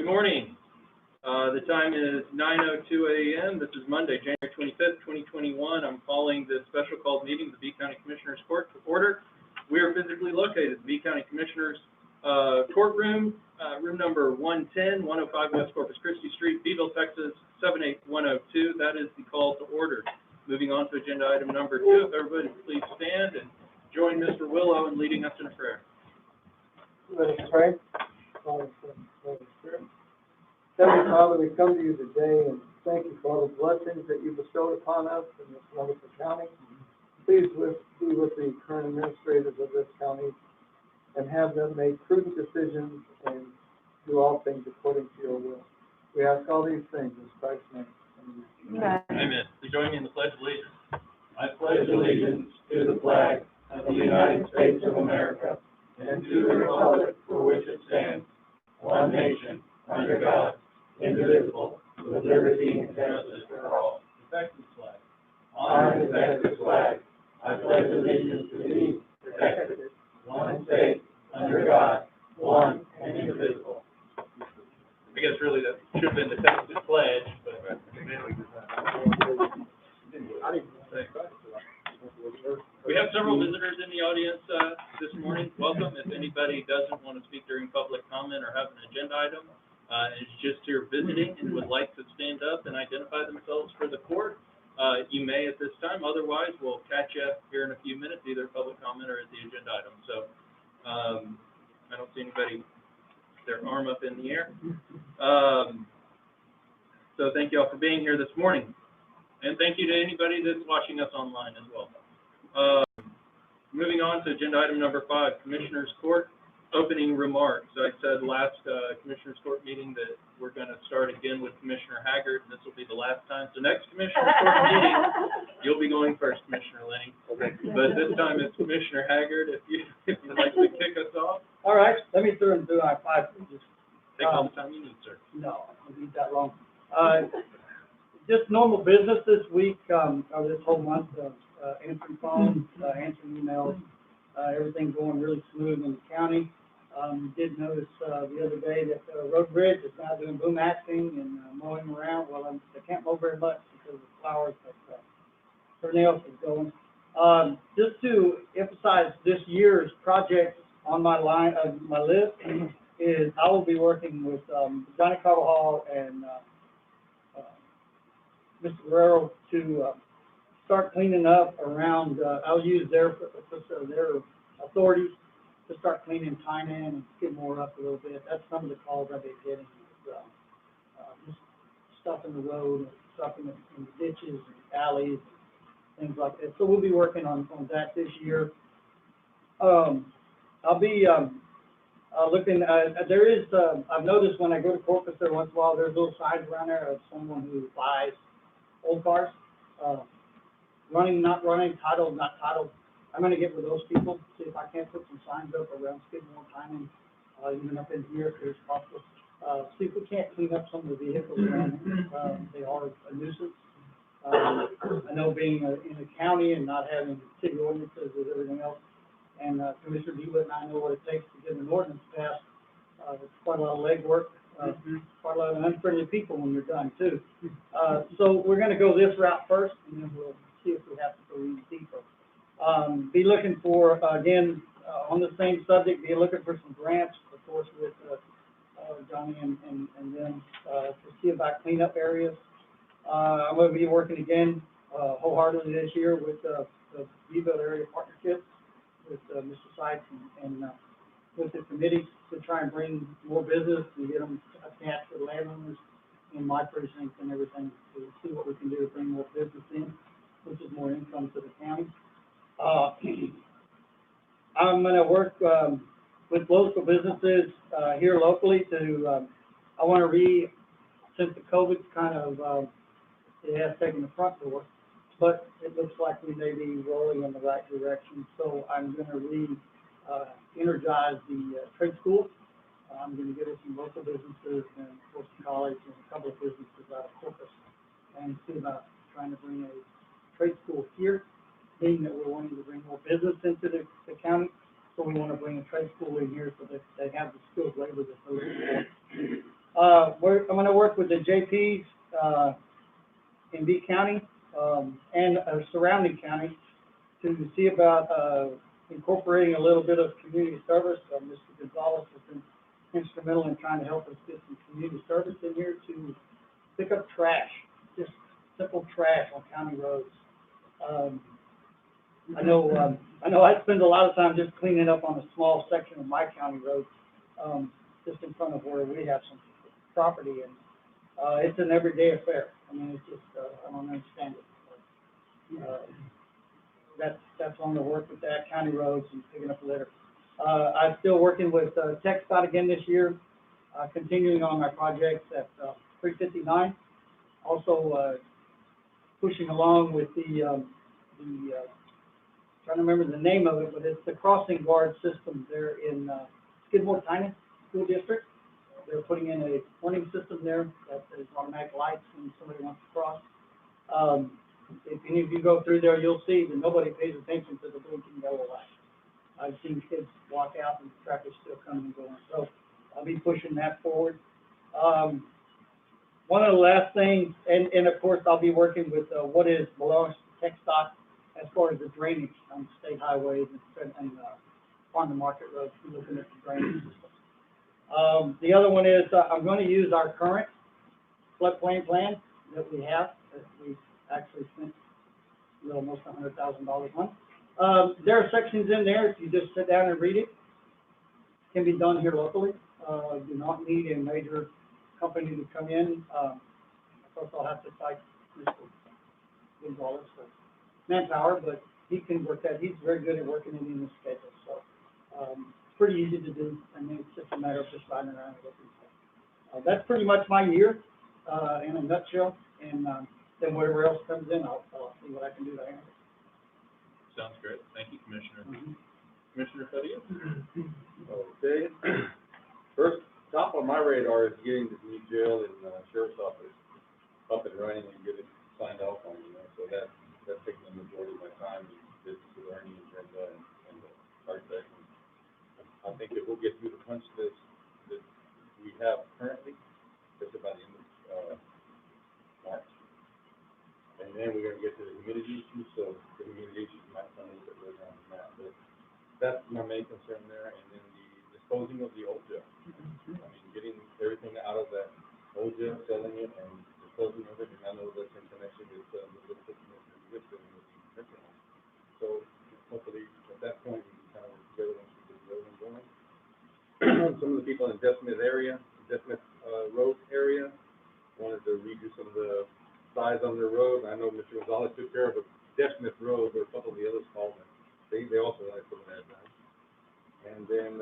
morning. The time is 9:02 a.m. This is Monday, January 25th, 2021. I'm calling this special called meeting of the Bee County Commissioners Court to order. We are physically located at the Bee County Commissioners Courtroom, room number 110, 105 West Corpus Christi Street, Beeville, Texas, 78102. That is the call to order. Moving on to agenda item number 2. If everybody please stand and join Mr. Willow in leading us in a prayer. Let us pray. Father, Son, Holy Spirit. Heavenly Father, we come to you today and thank you for all the blessings that you bestowed upon us in this wonderful county. Please be with the current administrators of this county and have them make prudent decisions and do all things according to your will. We ask all these things in Christ's name. Amen. Amen. Please join me in the Pledge of Allegiance. I pledge allegiance to the flag of the United States of America and to the republic for which it stands, one nation, under God, indivisible, with liberty and justice for all. Respect this flag. Honor and respect this flag. I pledge allegiance to thee, protected, one state, under God, one and indivisible. I guess really that should have been the Texas pledge, but we have several visitors in the audience this morning. Welcome. If anybody doesn't want to speak during public comment or have an agenda item, is just here visiting and would like to stand up and identify themselves for the court, you may at this time. Otherwise, we'll catch you here in a few minutes, either public comment or at the agenda item. So I don't see anybody with their arm up in the air. So thank you all for being here this morning. And thank you to anybody that's watching us online as well. Moving on to agenda item number 5, Commissioners Court opening remarks. I said last Commissioners Court meeting that we're going to start again with Commissioner Haggard, and this will be the last time. So next Commissioners Court meeting, you'll be going first, Commissioner Lenny. But this time it's Commissioner Haggard. If you'd like to kick us off. All right, let me through and do our 5 pages. Take all the time you need, sir. No, I don't need that long. Just normal business this week, or this whole month, answering phones, answering emails, everything going really smooth in the county. Did notice the other day that the road bridge is now doing boom axing and mowing around. Well, they can't mow very much because of the flowers, but everything else is going. Just to emphasize this year's projects on my list is I will be working with Johnny Carvajal and Mr. Guerrero to start cleaning up around. I'll use their authorities to start cleaning Tynan and Skidmore up a little bit. That's some of the calls I've been getting. Just stuff in the road, stuff in the ditches, and alleys, things like that. So we'll be working on that this year. I'll be looking. There is. I've noticed when I go to Corpus there once in a while, there's little signs around there of someone who buys old cars, running, not running, titled, not titled. I'm going to get with those people, see if I can't put some signs up around Skidmore, Tynan, even up in here if there's possible. See if we can't clean up some of the vehicles around here. They are a nuisance. I know being in the county and not having city ordinances with everything else, and Commissioner Beeville and I know what it takes to get an ordinance passed. It's quite a lot of legwork, quite a lot of unfriendly people when you're done too. So we're going to go this route first, and then we'll see if we have to go even deeper. Be looking for, again, on the same subject, be looking for some grants, of course, with Johnny and them to see about cleanup areas. I'm going to be working again wholeheartedly this year with the Beeville area partnership with Mr. Sykes and with the committee to try and bring more business and get them attached with landowners in my precinct and everything to see what we can do to bring more business in, which is more income to the county. I'm going to work with local businesses here locally to, I want to since the COVID's kind of, it has taken the front door, but it looks like we may be rolling in the right direction. So I'm going to energize the trade school. I'm going to get us some local businesses and Forest College and a couple of businesses out of Corpus and see about trying to bring a trade school here, being that we're wanting to bring more business into the county. So we want to bring a trade school in here so that they have the skilled labor that they're looking for. I'm gonna work with the JPs, in B County, and surrounding counties to see about, incorporating a little bit of community service. Mr. Gonzalez has been instrumental in trying to help us get some community service in here to pick up trash, just simple trash on county roads. I know I spend a lot of time just cleaning up on a small section of my county road, just in front of where we have some property, and, it's an everyday affair. I mean, it's just, I don't understand it. That's on the work with that, county roads and picking up litter. I'm still working with, TechStot again this year, continuing on my projects at, 359. Also, pushing along with the, trying to remember the name of it, but it's the crossing guard system there in, Skidmore Tynan School District. They're putting in a warning system there that is automatic lights when somebody wants to cross. If any of you go through there, you'll see that nobody pays attention to the blinking yellow light. I've seen kids walk out and the traffic's still coming and going, so I'll be pushing that forward. One of the last things, and of course, I'll be working with, belongs to TechStot as far as the drainage on state highways and on the market roads, we're looking at the drainage system. The other one is, I'm going to use our current floodplain plan that we have, that we actually spent almost $100,000 on. There are sections in there, if you just sit down and read it, can be done here locally. Do not need a major company to come in. Of course, I'll have to cite Mr. Gonzalez for manpower, but he can work that. He's very good at working it in his schedule, so it's pretty easy to do. I mean, it's just a matter of just riding around and looking. That's pretty much my year in a nutshell, and then whatever else comes in, I'll see what I can do to handle it. Sounds great. Thank you, Commissioner. Mm-hmm. Commissioner Fedius? Okay. First, top on my radar is getting this new jail in Sheriff's Office up and running and get it signed off on, so that's taking the majority of my time, is the learning agenda and the start session. I think that we'll get through the punch list that we have currently, just about the end of March. And then we're gonna get to the humidity issue, so the humidity issue might come a little bit later on than that, but that's my main concern there, and then the disposing of the old jail. I mean, getting everything out of that old jail, selling it, and disposing of it, and I know that's in connection with the system and with the nursing home. So hopefully, at that point, we can kind of work together once we get the other one going. Some of the people in Death Smith Road area wanted to redo some of the size on their road. I know Mr. Gonzalez took care of Death Smith Road, but a couple of the others called, and they also like some of that done. And then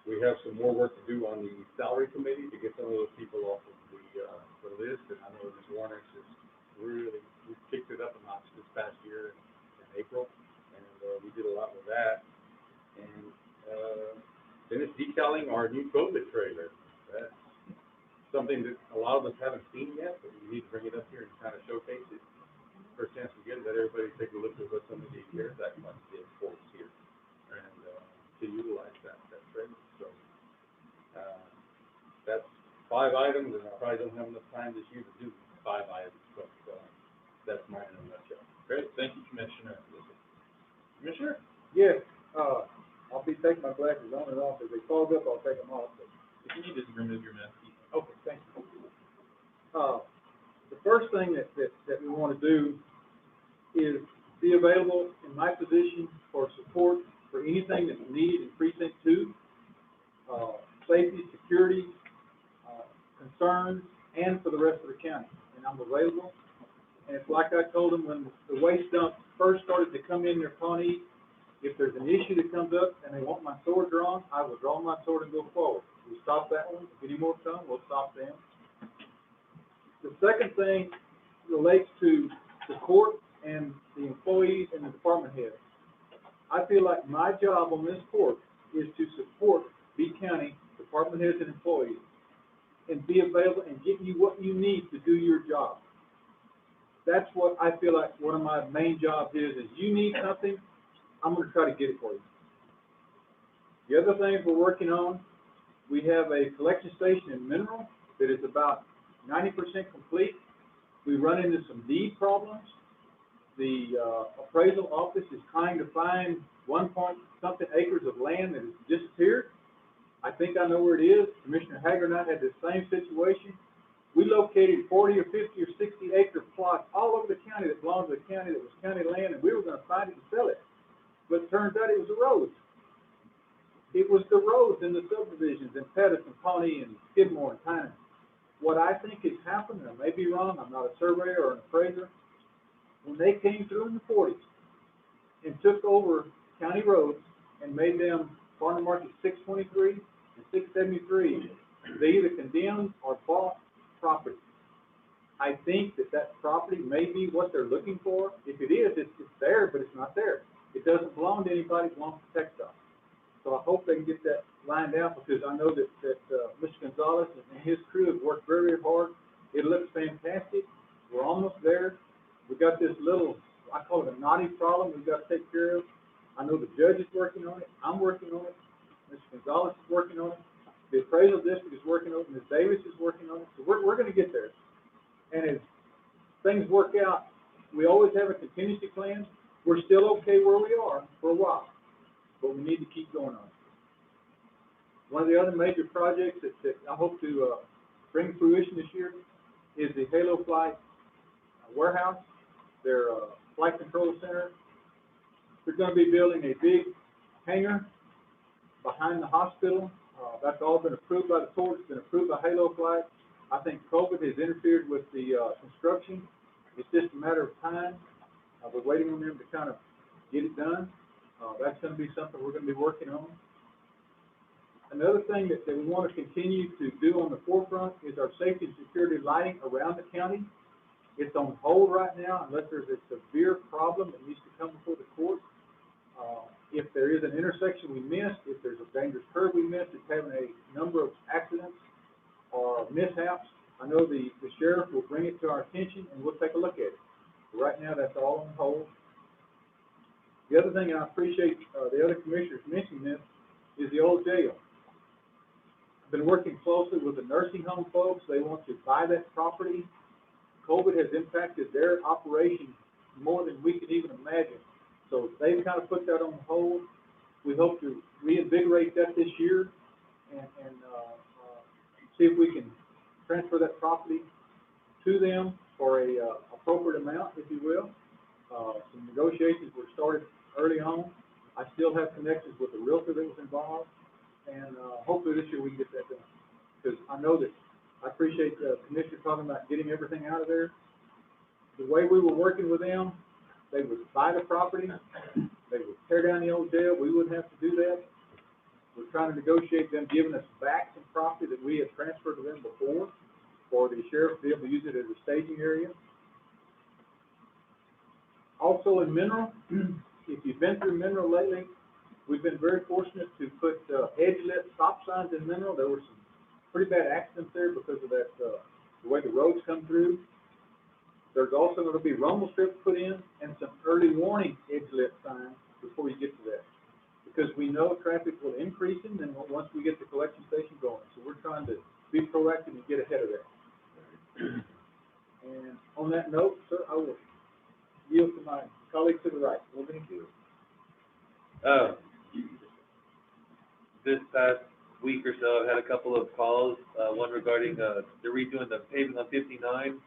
we have some more work to do on the salary committee to get some of those people off of the list. And I know Ms. Warner just really kicked it up a notch this past year in April, and we did a lot with that. And then it's detailing our new COVID trailer. That's something that a lot of us haven't seen yet, but we need to bring it up here and kind of showcase it. First chance we get it, let everybody take a look at what some of the CARES Act money did for us here, and to utilize that trailer. So that's 5 items, and I probably don't have enough time this year to do 5 items, but that's mine in a nutshell. Great. Thank you, Commissioner. Commissioner? Yes, I'll be taking my glasses on and off. If they fog up, I'll take them off. But If you need to remove your mask. okay, thank you. The first thing that we want to do is be available in my position for support for anything that's needed in precinct 2, safety, security, concerns, and for the rest of the county. And I'm available. And it's like I told them when the waste dump first started to come in their Pawnee, if there's an issue that comes up and they want my sword drawn, I will draw my sword and go forward. We stop that one. If any more come, we'll stop them. The second thing relates to the court and the employees and the department heads. I feel like my job on this court is to support B County department heads and employees and be available and get you what you need to do your job. That's what I feel like one of my main jobs is you need something, I'm going to try to get it for you. The other things we're working on, We have a collection station in Mineral that is about 90% complete. We run into some deed problems. The appraisal office is trying to find 1-point-something acres of land that has disappeared. I think I know where it is. Commissioner Hager and I had the same situation. We located 40 or 50 or 60 acre plots all over the county that belonged to the county, that was county land, and we were gonna find it and sell it. But it turns out it was the roads. It was the roads in the subdivisions in Pettis and Pawnee and Skidmore and Tynan. What I think has happened, and I may be wrong, I'm not a surveyor or an appraiser, when they came through in the 40s and took over county roads and made them farm market 623 and 673, they either condemned or bought property. I think that property may be what they're looking for. If it is, it's there, but it's not there. It doesn't belong to anybody, it belongs to Texas. So I hope they can get that lined out, because I know that Mr. Gonzalez and his crew have worked very, very hard. It looks fantastic. We're almost there. We got this little, I call it a knotty problem we've got to take care of. I know the judge is working on it. I'm working on it. Mr. Gonzalez is working on it. The appraisal district is working on it. Ms. Davis is working on it. So we're going to get there. And as things work out, we always have a contingency plan. We're still okay where we are for a while, but we need to keep going on. One of the other major projects that I hope to bring to fruition this year is the Halo Flight warehouse, their flight control center. They're going to be building a big hangar behind the hospital. That's all been approved by the court. It's been approved by Halo Flight. I think COVID has interfered with the construction. It's just a matter of time. We're waiting on them to kind of get it done. That's going to be something we're going to be working on. Another thing that we want to continue to do on the forefront is our safety and security lighting around the county. It's on hold right now unless there's a severe problem that needs to come before the court. If there is an intersection we missed, if there's a dangerous curve we missed, it's having a number of accidents or mishaps, I know the sheriff will bring it to our attention and we'll take a look at it. Right now, that's all on hold. The other thing, and I appreciate the other commissioners mentioning this, is the old jail. I've been working closely with the nursing home folks. They want to buy that property. COVID has impacted their operation more than we can even imagine. So they've kind of put that on hold. We hope to reinvigorate that this year and see if we can transfer that property to them for a appropriate amount, if you will. Some negotiations were started early on. I still have connections with the realtor that was involved, and hopefully this year we can get that done. Because I know that I appreciate the commissioner talking about getting everything out of there. The way we were working with them, they would buy the property, they would tear down the old jail, we wouldn't have to do that. We're trying to negotiate them giving us back some property that we had transferred to them before, for the sheriff to be able to use it as a staging area. Also in Mineral, if you've been through Mineral lately, we've been very fortunate to put edge-lit stop signs in Mineral. There were some pretty bad accidents there because of that, the way the roads come through. There's also going to be rumble strips put in and some early warning edge-lit signs before you get to that. Because we know traffic will increase in Mineral once we get the collection station going. So we're trying to be proactive and get ahead of that. And on that note, sir, I will yield to my colleague to the right. Well, thank you. This past week or so, I've had a couple of calls, one regarding, they're redoing the paving on 59.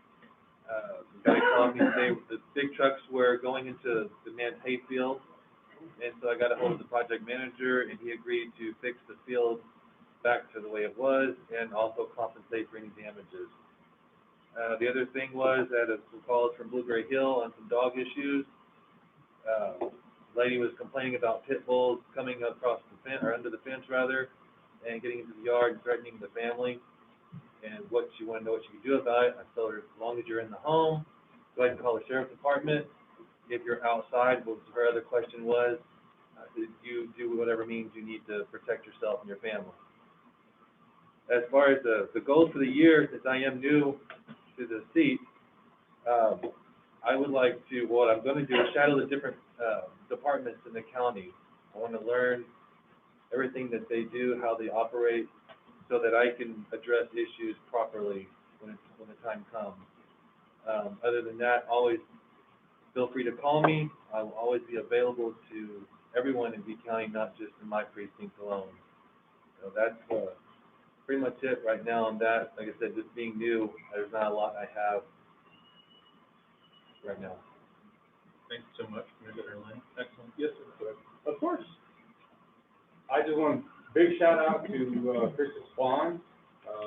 The guy called me today, the big trucks were going into the man's hayfield, and so I got a hold of the project manager, and he agreed to fix the field back to the way it was, and also compensate for any damages. The other thing was that some calls from Blueberry Hill on some dog issues. Lady was complaining about pit bulls coming across the fence, or under the fence rather, and getting into the yard and threatening the family. And what she wanted to know what she could do about it. I told her, as long as you're in the home, go ahead and call the sheriff's department. If you're outside, what her other question was, you do whatever means you need to protect yourself and your family. As far as the goals for the year, since I am new to the seat, I would like to, what I'm going to do is shadow the different departments in the county. I want to learn everything that they do, how they operate, so that I can address issues properly when the time comes. Other than that, always feel free to call me. I will always be available to everyone in B County, not just in my precinct alone. So that's pretty much it right now on that. Like I said, just being new, there's not a lot I have right now. Thank you so much, Commissioner Lynn. Excellent. Yes, sir. Of course. I just want big shout out to Krista Swan.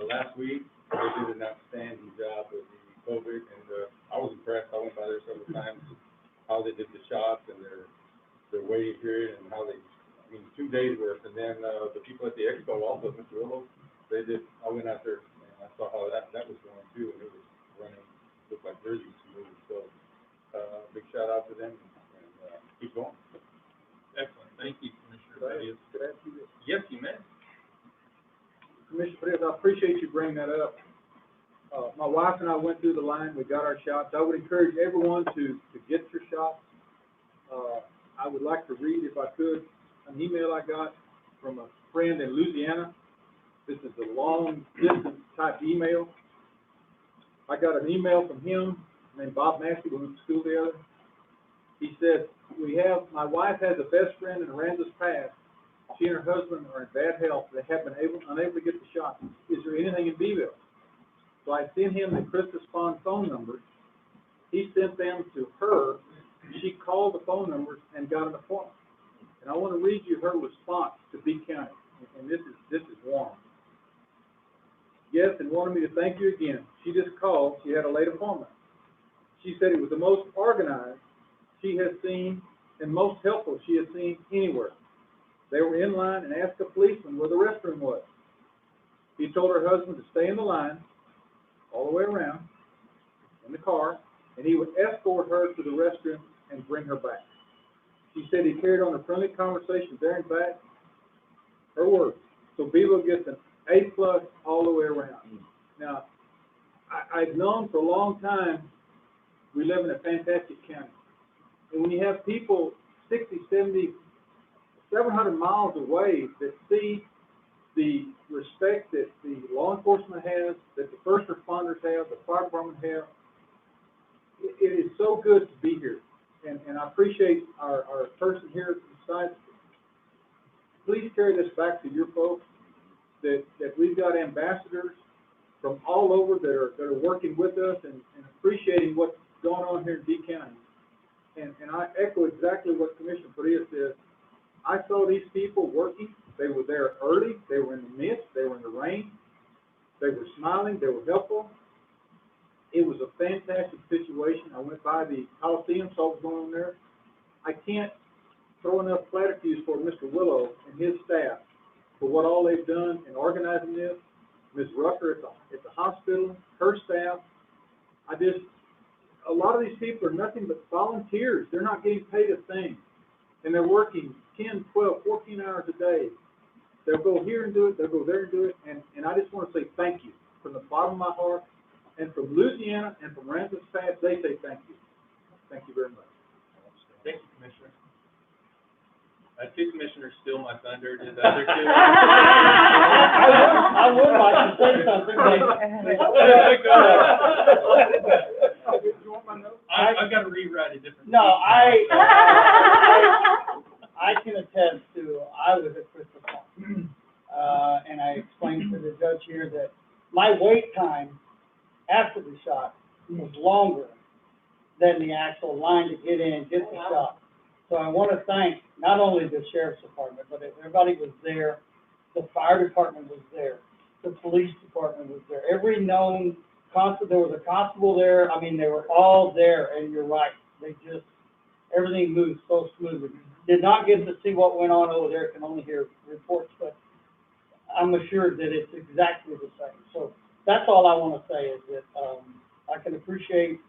Last week, they did an outstanding job with the COVID, and I was impressed. I went by there several times, how they did the shots and their waiting period, and how they, 2 days worth. And then the people at the expo also, Mr. Willow, they did. I went out there and I saw how that was going too, and it was running, looked like really smooth. So big shout out to them, and keep going. Excellent. Thank you, Commissioner Perez. Could I ask you this? Yes, you may. Commissioner Perez, I appreciate you bringing that up. My wife and I went through the line, we got our shots. I would encourage everyone to get your shots. I would like to read, if I could, an email I got from a friend in Louisiana. This is a long distance type email. I got an email from him named Bob Massey, we went to school together. He said, my wife has a best friend in Aransas Pass. She and her husband are in bad health. They have been unable to get the shot. Is there anything in Beeville? So I sent him the Krista Spawn phone numbers. He sent them to her. She called the phone numbers and got an appointment. And I want to read you her response to B County. And this is warm. Yes, and wanted me to thank you again. She just called. She had a late appointment. She said it was the most organized she has seen and most helpful she has seen anywhere. They were in line and asked a policeman where the restroom was. He told her husband to stay in the line all the way around in the car, and he would escort her to the restroom and bring her back. She said he carried on a friendly conversation there and back. Her words. So Beeville gets an A+ all the way around. Now, I've known for a long time we live in a fantastic county. And when you have people 60, 70, 700 miles away that see the respect that the law enforcement has, that the first responders have, the fire department have, it is so good to be here. And I appreciate our person here beside. Please carry this back to your folks, that we've got ambassadors from all over that are working with us and appreciating what's going on here in D County. And I echo exactly what Commissioner Perez said. I saw these people working. They were there early. They were in the mist. They were in the rain. They were smiling. They were helpful. It was a fantastic situation. I went by the Coliseum, saw what was going on there. I can't throw enough platitudes for Mr. Willow and his staff for what all they've done in organizing this. Ms. Rucker at the hospital, her staff. A lot of these people are nothing but volunteers. They're not getting paid a thing. And they're working 10, 12, 14 hours a day. They'll go here and do it. They'll go there and do it. And I just want to say thank you from the bottom of my heart. And from Louisiana and from Aransas Pass, they say thank you. Thank you very much. Thank you, Commissioner. Two commissioners steal my thunder. Did the other two? I would like to say something, but. You want my notes? I've got to rewrite a different. No, I can attest to, I was at Crystal Park. And I explained to the judge here that my wait time after the shot was longer than the actual line to get in and get the shot. So I want to thank not only the sheriff's department, but everybody was there. The fire department was there. The police department was there. Every known constable, there was a constable there. I mean, they were all there, and you're right. Everything moved so smoothly. Did not get to see what went on over there, can only hear reports, but I'm assured that it's exactly the same. So that's all I want to say is that I can appreciate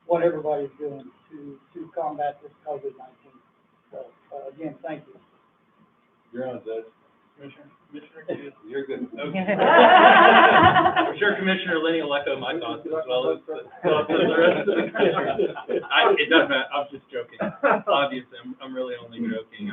what everybody's doing to combat this COVID-19. So, again, thank you. You're on, Judge. Commissioner, You're good. Okay. I'm sure Commissioner Lenny will echo my thoughts as well as the rest of the commissioners. It doesn't matter. I'm just joking. Obviously, I'm really only joking.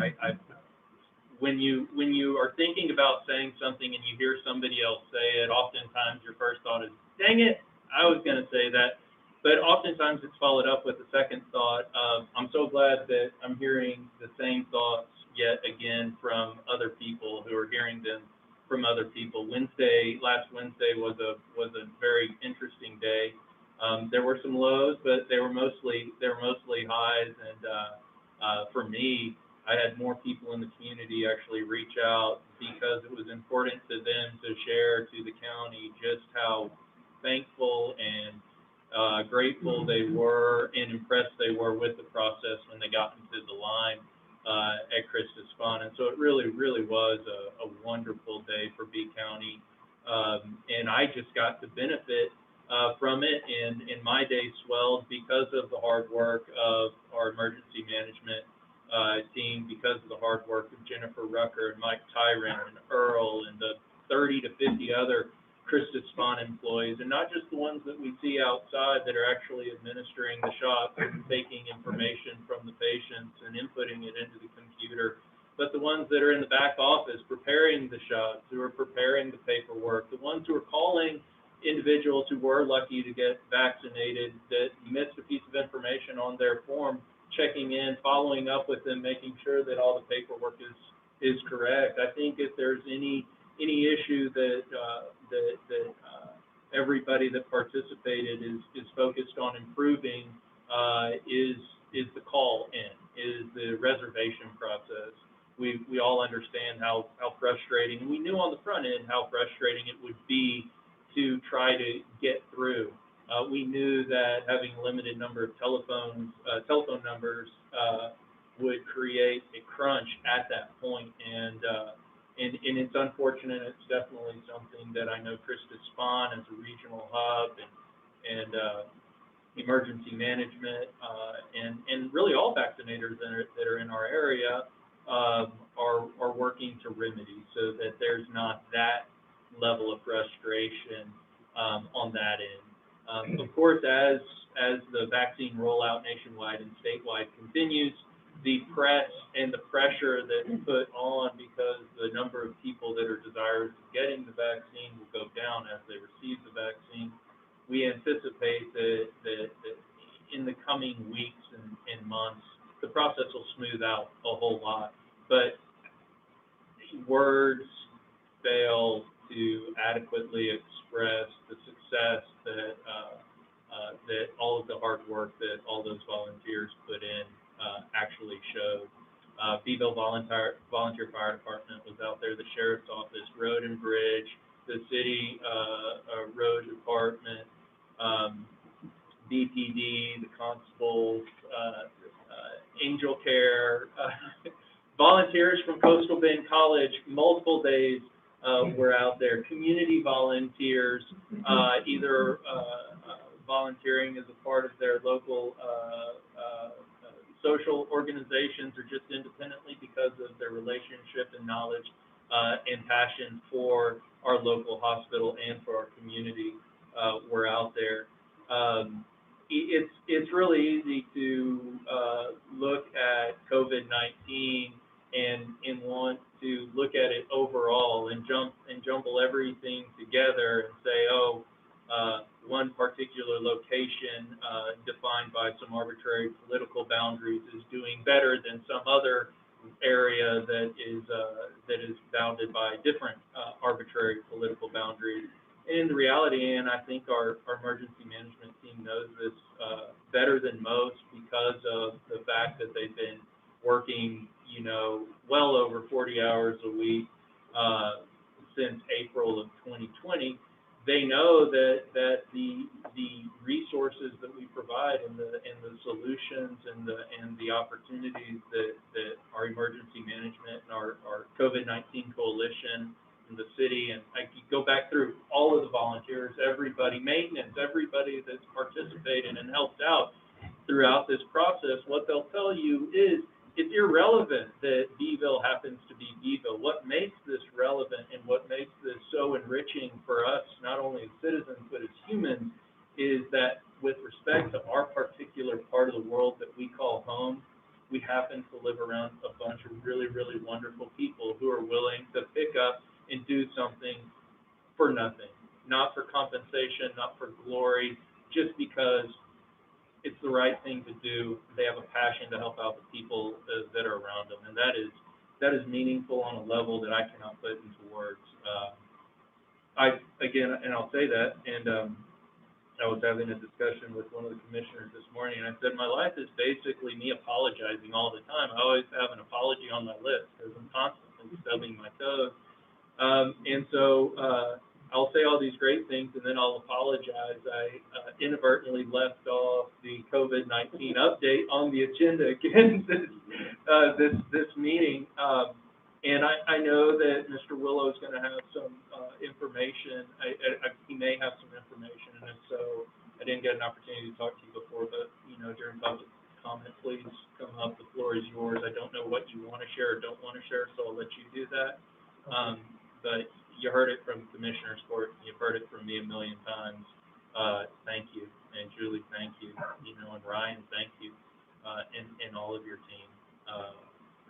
when you are thinking about saying something and you hear somebody else say it, oftentimes your first thought is, dang it, I was going to say that. But oftentimes it's followed up with a second thought of, I'm so glad that I'm hearing the same thoughts yet again from other people who are hearing them from other people. Last Wednesday was a very interesting day. There were some lows, but they were mostly highs. And for me, I had more people in the community actually reach out because it was important to them to share to the county just how thankful and grateful they were and impressed they were with the process when they got into the line at Christi St. And so it really, really was a wonderful day for B County. And I just got to benefit from it, and my day swelled because of the hard work of our emergency management team, because of the hard work of Jennifer Rucker and Mike Tyron and Earl and the 30 to 50 other Christi St. employees, and not just the ones that we see outside that are actually administering the shots and taking information from the patients and inputting it into the computer, but the ones that are in the back office preparing the shots, who are preparing the paperwork, the ones who are calling individuals who were lucky to get vaccinated that missed a piece of information on their form, checking in, following up with them, making sure that all the paperwork is correct. I think if there's any issue that everybody that participated is focused on improving is the call in, is the reservation process. We all understand how frustrating, and we knew on the front end how frustrating it would be to try to get through. We knew that having a limited number of telephone numbers would create a crunch at that point, and it's unfortunate. It's definitely something that I know Christi St. as a regional hub and emergency management and really all vaccinators that are in our area are working to remedy, so that there's not that level of frustration on that end. Of course, as the vaccine rollout nationwide and statewide continues, the press and the pressure that's put on because the number of people that are desirous of getting the vaccine will go down as they receive the vaccine. We anticipate that in the coming weeks and months, the process will smooth out a whole lot. But words fail to adequately express the success that all of the hard work that all those volunteers put in actually showed. Beeville Volunteer Fire Department was out there, the Sheriff's Office, Road and Bridge, the City Road Department, DPD, the Constables, Angel Care, volunteers from Coastal Bend College, multiple days were out there. Community volunteers, either volunteering as a part of their local social organizations or just independently because of their relationship and knowledge and passion for our local hospital and for our community were out there. It's really easy to look at COVID-19 and want to look at it overall and jumble everything together and say, oh, one particular location defined by some arbitrary political boundaries is doing better than some other area that is bounded by different arbitrary political boundaries. And the reality, and I think our emergency management team knows this better than most because of the fact that they've been working, well over 40 hours a week since April of 2020. They know that the resources that we provide and the solutions and the opportunities that our emergency management and our COVID-19 coalition and the city, and I could go back through all of the volunteers, everybody, maintenance, everybody that's participated and helped out throughout this process, what they'll tell you is it's irrelevant that Beeville happens to be Beeville. What makes this relevant and what makes this so enriching for us, not only as citizens, but as humans, is that with respect to our particular part of the world that we call home, we happen to live around a bunch of really, really wonderful people not for compensation, not for glory, just because it's the right thing to do. They have a passion to help out the people that are around them, and that is meaningful on a level that I cannot put into words. I'll say that, and I was having a discussion with one of the commissioners this morning, and I said, my life is basically me apologizing all the time. I always have an apology on my list, because I'm constantly stubbing my toes. And so I'll say all these great things, and then I'll apologize. I inadvertently left off the COVID-19 update on the agenda again this meeting. And I know that Mr. Willow is going to have some information. He may have some information, and if so, I didn't get an opportunity to talk to you before, but, during public comment, please come up. The floor is yours. I don't know what you want to share or don't want to share, so I'll let you do that. But you heard it from Commissioner's Court. You've heard it from me a million times. Thank you. And Julie, thank you. And Ryan, thank you. And all of your team.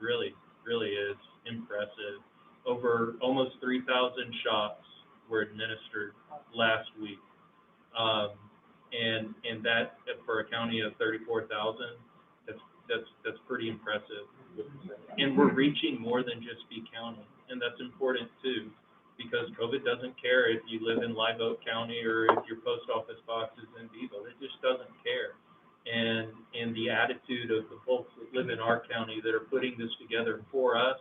Really is impressive. Over almost 3,000 shots were administered last week. And that, for a county of 34,000, that's pretty impressive. And we're reaching more than just Bee County, and that's important too, because COVID doesn't care if you live in Live Oak County or if your post office box is in Beeville. It just doesn't care. And the attitude of the folks that live in our county that are putting this together for us,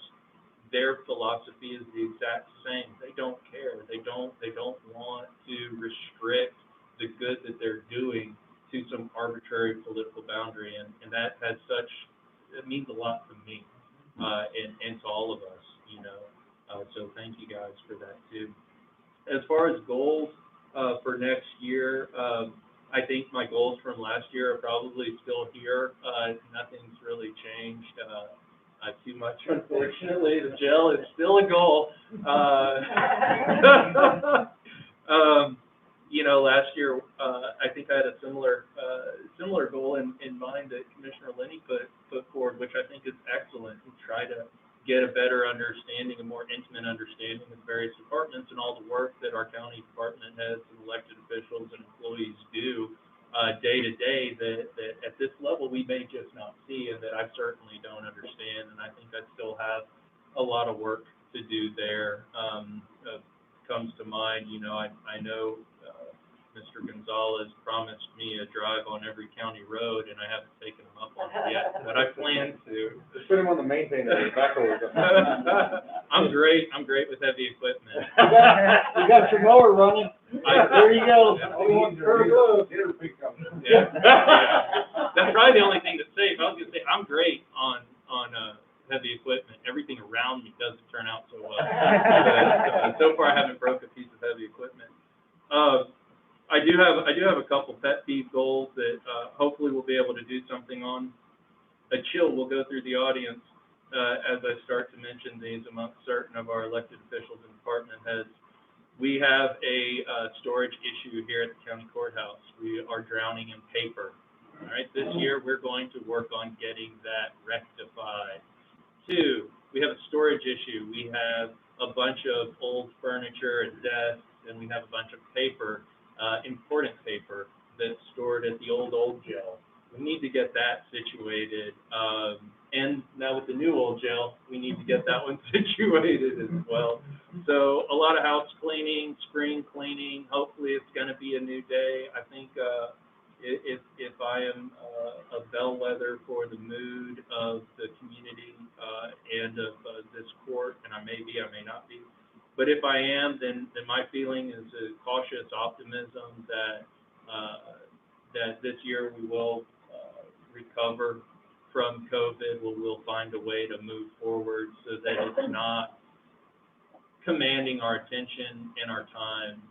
their philosophy is the exact same. They don't care. They don't want to restrict the good that they're doing to some arbitrary political boundary, and that has it means a lot to me, and to all of us, so thank you guys for that too. As far as goals for next year, I think my goals from last year are probably still here. Nothing's really changed too much, unfortunately. The jail is still a goal. Last year, I think I had a similar goal in mind that Commissioner Lenny put forward, which I think is excellent, and try to get a better understanding, a more intimate understanding of various departments and all the work that our county department heads and elected officials and employees do day to day that at this level we may just not see, and that I certainly don't understand, and I think I still have a lot of work to do there. Comes to mind, I know Mr. Gonzalez promised me a drive on every county road, and I haven't taken him up on it yet, but I plan to. Just put him on the maintainer, backwards. I'm great with heavy equipment. You got your mower running. There you go. Yeah. That's probably the only thing that's safe. I was going to say, I'm great on heavy equipment. Everything around me doesn't turn out so well. But, so far, I haven't broke a piece of heavy equipment. I do have a couple pet peeve goals that hopefully we'll be able to do something on. A chill will go through the audience as I start to mention these amongst certain of our elected officials and department heads. We have a storage issue here at the county courthouse. We are drowning in paper. All right, this year we're going to work on getting that rectified. 2, we have a storage issue. We have a bunch of old furniture and desks, and we have a bunch of paper. Important paper that's stored at the old jail. We need to get that situated. And now with the new old jail, we need to get that one situated as well. So a lot of house cleaning, spring cleaning. Hopefully it's going to be a new day. I think if I am a bellwether for the mood of the community and of this court, and I may be, I may not be, but if I am, then my feeling is a cautious optimism that this year we will recover from COVID. We'll find a way to move forward so that it's not commanding our attention and our time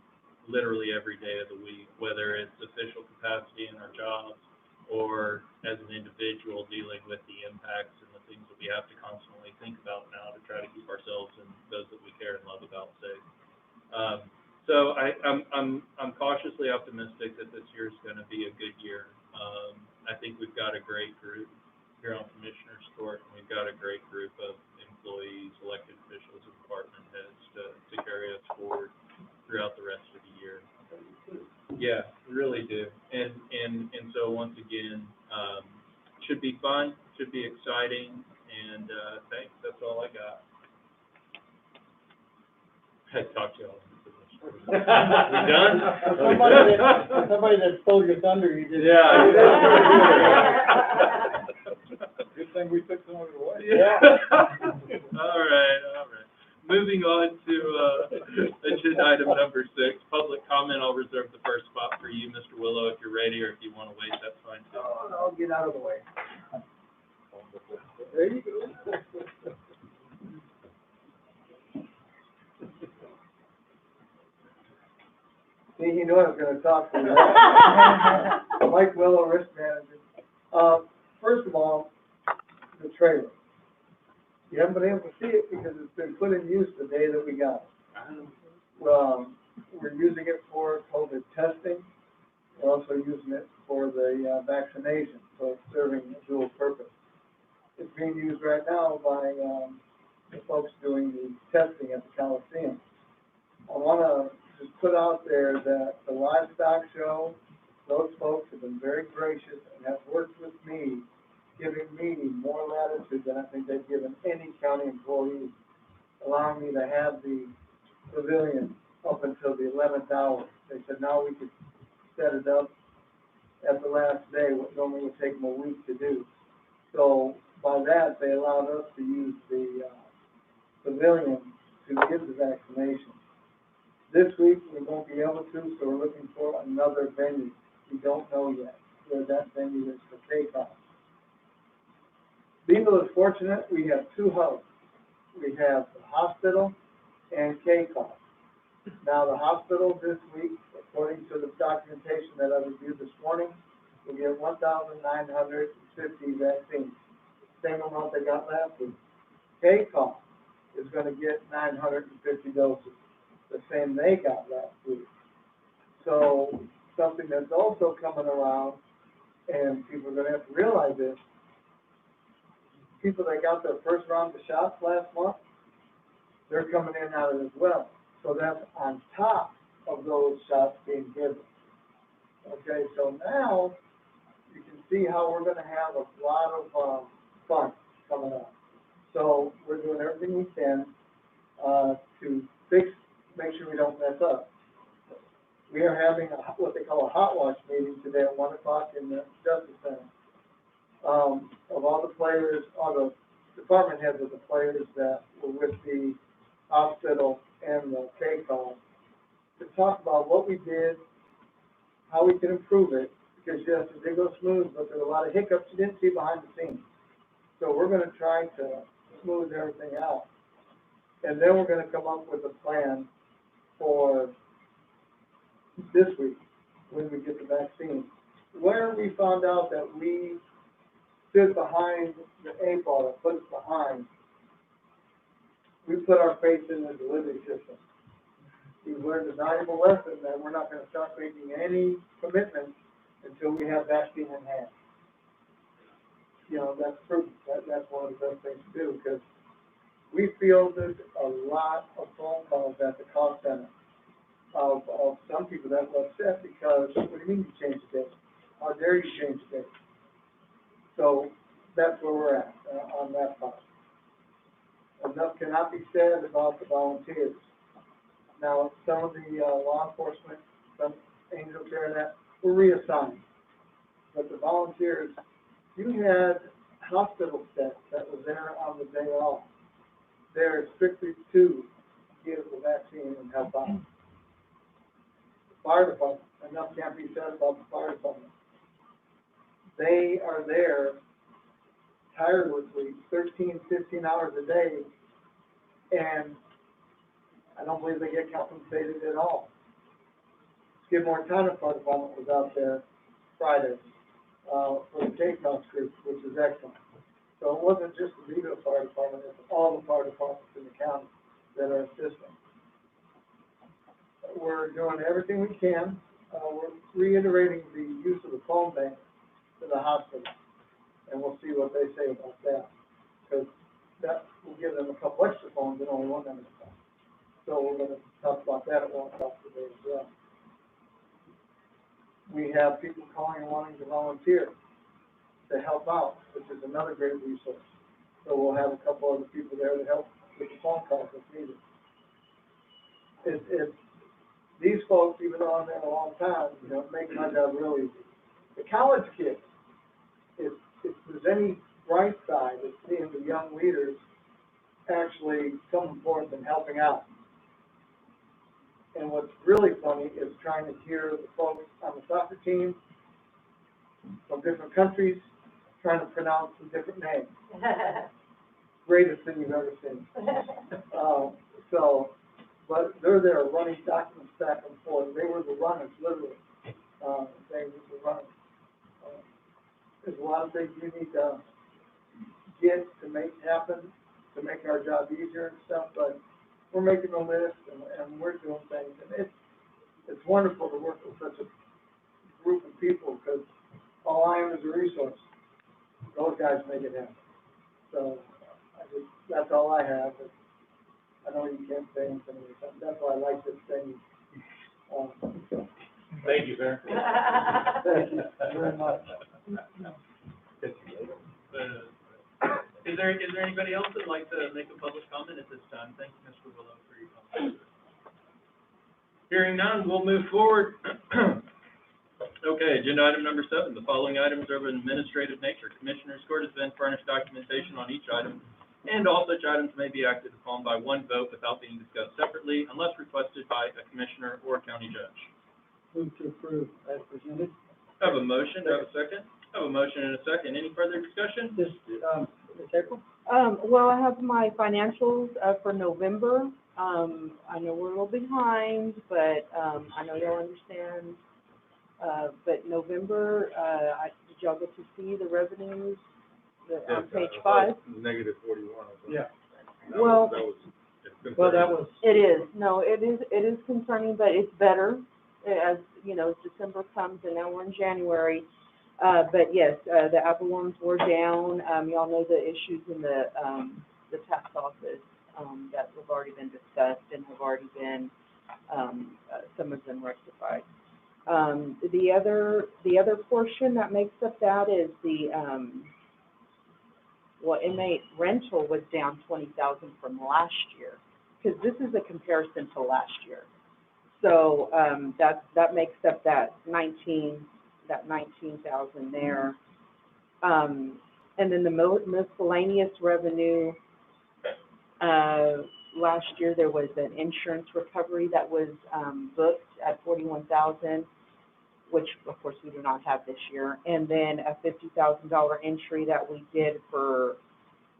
literally every day of the week, whether it's official capacity in our jobs or as an individual dealing with the impacts and the things that we have to constantly think about now to try to keep ourselves and those that we care and love about safe. So I'm cautiously optimistic that this year is going to be a good year. I think we've got a great group here on Commissioner's Court, and we've got a great group of employees, elected officials, and department heads to carry us forward throughout the rest of the year. Yeah, really do. And so once again, should be fun, should be exciting, and, thanks, that's all I got. I talked to y'all. We done? Somebody that stole your thunder, you did. Yeah. Good thing we took some of it away. Yeah. All right. Moving on to, agenda item number 6, public comment. I'll reserve the first spot for you, Mr. Willow, if you're ready, or if you want to wait, that's fine too. I'll get out of the way. There you go. See, he knew I was gonna talk to you. Mike Willow, risk manager. First of all, the trailer. You haven't been able to see it because it's been put in use the day that we got it. Well, we're using it for COVID testing. We're also using it for the vaccination, so it's serving a dual purpose. It's being used right now by the folks doing the testing at the Coliseum. I want to just put out there that the livestock show, those folks have been very gracious and have worked with me, giving me more latitude than I think they've given any county employee, allowing me to have the pavilion up until the 11th hour. They said now we could set it up at the last day, what normally would take them a week to do. So by that, they allowed us to use the pavilion to give the vaccination. This week, we won't be able to, so we're looking for another venue. We don't know yet where that venue is for takeoff. Beeville is fortunate, we have 2 hubs. We have the hospital and K-Cost. Now, the hospital this week, according to the documentation that I reviewed this morning, will get 1,950 vaccines. Same amount they got last week. K-Cost is going to get 950 doses, the same they got last week. So something that's also coming around, and people are going to have to realize this, people that got their first round of shots last month, they're coming in on it as well. So that's on top of those shots being given. Okay, so now you can see how we're going to have a lot of fun coming up. So we're doing everything we can to make sure we don't mess up. We are having what they call a hot wash meeting today at 1 o'clock in the Justice Center. Of all the players, all the department heads of the players that were with the hospital and the K-Call, to talk about what we did, how we can improve it, because yes, it did go smooth, but there were a lot of hiccups you didn't see behind the scenes. So we're going to try to smooth everything out. And then we're going to come up with a plan for this week when we get the vaccine. Where we found out that we stood behind the A-ball that put us behind, we put our faith in the delivery system. We learned a valuable lesson that we're not going to start making any commitments until we have vaccine in hand. You know, that's prudent. That's one of the best things to do, because we fielded a lot of phone calls at the call center of some people that were upset because, what do you mean you changed the date? How dare you change the date? So that's where we're at on that part. Enough cannot be said about the volunteers. Now, some of the law enforcement, some angel care and that, were reassigned. But the volunteers, you had hospital staff that was there on the day off. They're strictly to give the vaccine and help out. The fire department, enough can't be said about the fire department. They are there tirelessly, 13, 15 hours a day, and I don't believe they get compensated at all. Skidmore County Fire Department was out there Friday for the K-Cost group, which is excellent. So it wasn't just the Beeville Fire Department, it's all the fire departments in the county that are assisting. We're doing everything we can. We're reiterating the use of the phone bank to the hospital, and we'll see what they say about that, because that will give them a couple extra phones and only one number phone. So So we're gonna talk about that at 1 o'clock today as well. We have people calling and wanting to volunteer to help out, which is another great resource. So we'll have a couple other people there to help with the phone calls if needed. These folks, even though I'm there a long time, you know, make my job really easy. The college kids, if there's any bright side, it's seeing the young leaders actually coming forth and helping out. And what's really funny is trying to hear the folks on the soccer team from different countries trying to pronounce some different names. Greatest thing you've ever seen. But they're there running documents back and forth. They were the runners, literally. They were the runners. There's a lot of things we need to get to make happen, to make our job easier and stuff, but we're making a list and we're doing things. And it's wonderful to work with such a group of people, because all I am is a resource. Those guys make it happen. So that's all I have. I know you can't say anything, that's why I like this thing. Thank you, sir. Thank you very much. Is there anybody else that'd like to make a public comment at this time? Thank you, Mr. Willow, for your comment. Hearing none, we'll move forward. Okay, agenda item number 7. The following items are of an administrative nature. Commissioners Court has been furnished documentation on each item, and all such items may be acted upon by one vote without being discussed separately unless requested by a commissioner or county judge. Move to approve as presented. I have a motion, do I have a second? I have a motion and a second. Any further discussion? This, Ms. April? Well, I have my financials, for November. I know we're a little behind, but, I know y'all understand. But November, did y'all get to see the revenues on page 5? Negative 41. Yeah. Well, That was. it is, no, it is concerning, but it's better as, you know, December comes and now we're in January. But yes, the apple worms were down. Y'all know the issues in the tax office, that have already been discussed and have already been, some of them rectified. The other portion that makes up that is inmate rental was down 20,000 from last year, because this is a comparison to last year. So, that makes up that 19,000 there. And then the miscellaneous revenue, last year there was an insurance recovery that was, booked at 41,000, which of course we do not have this year. And then a $50,000 entry that we did for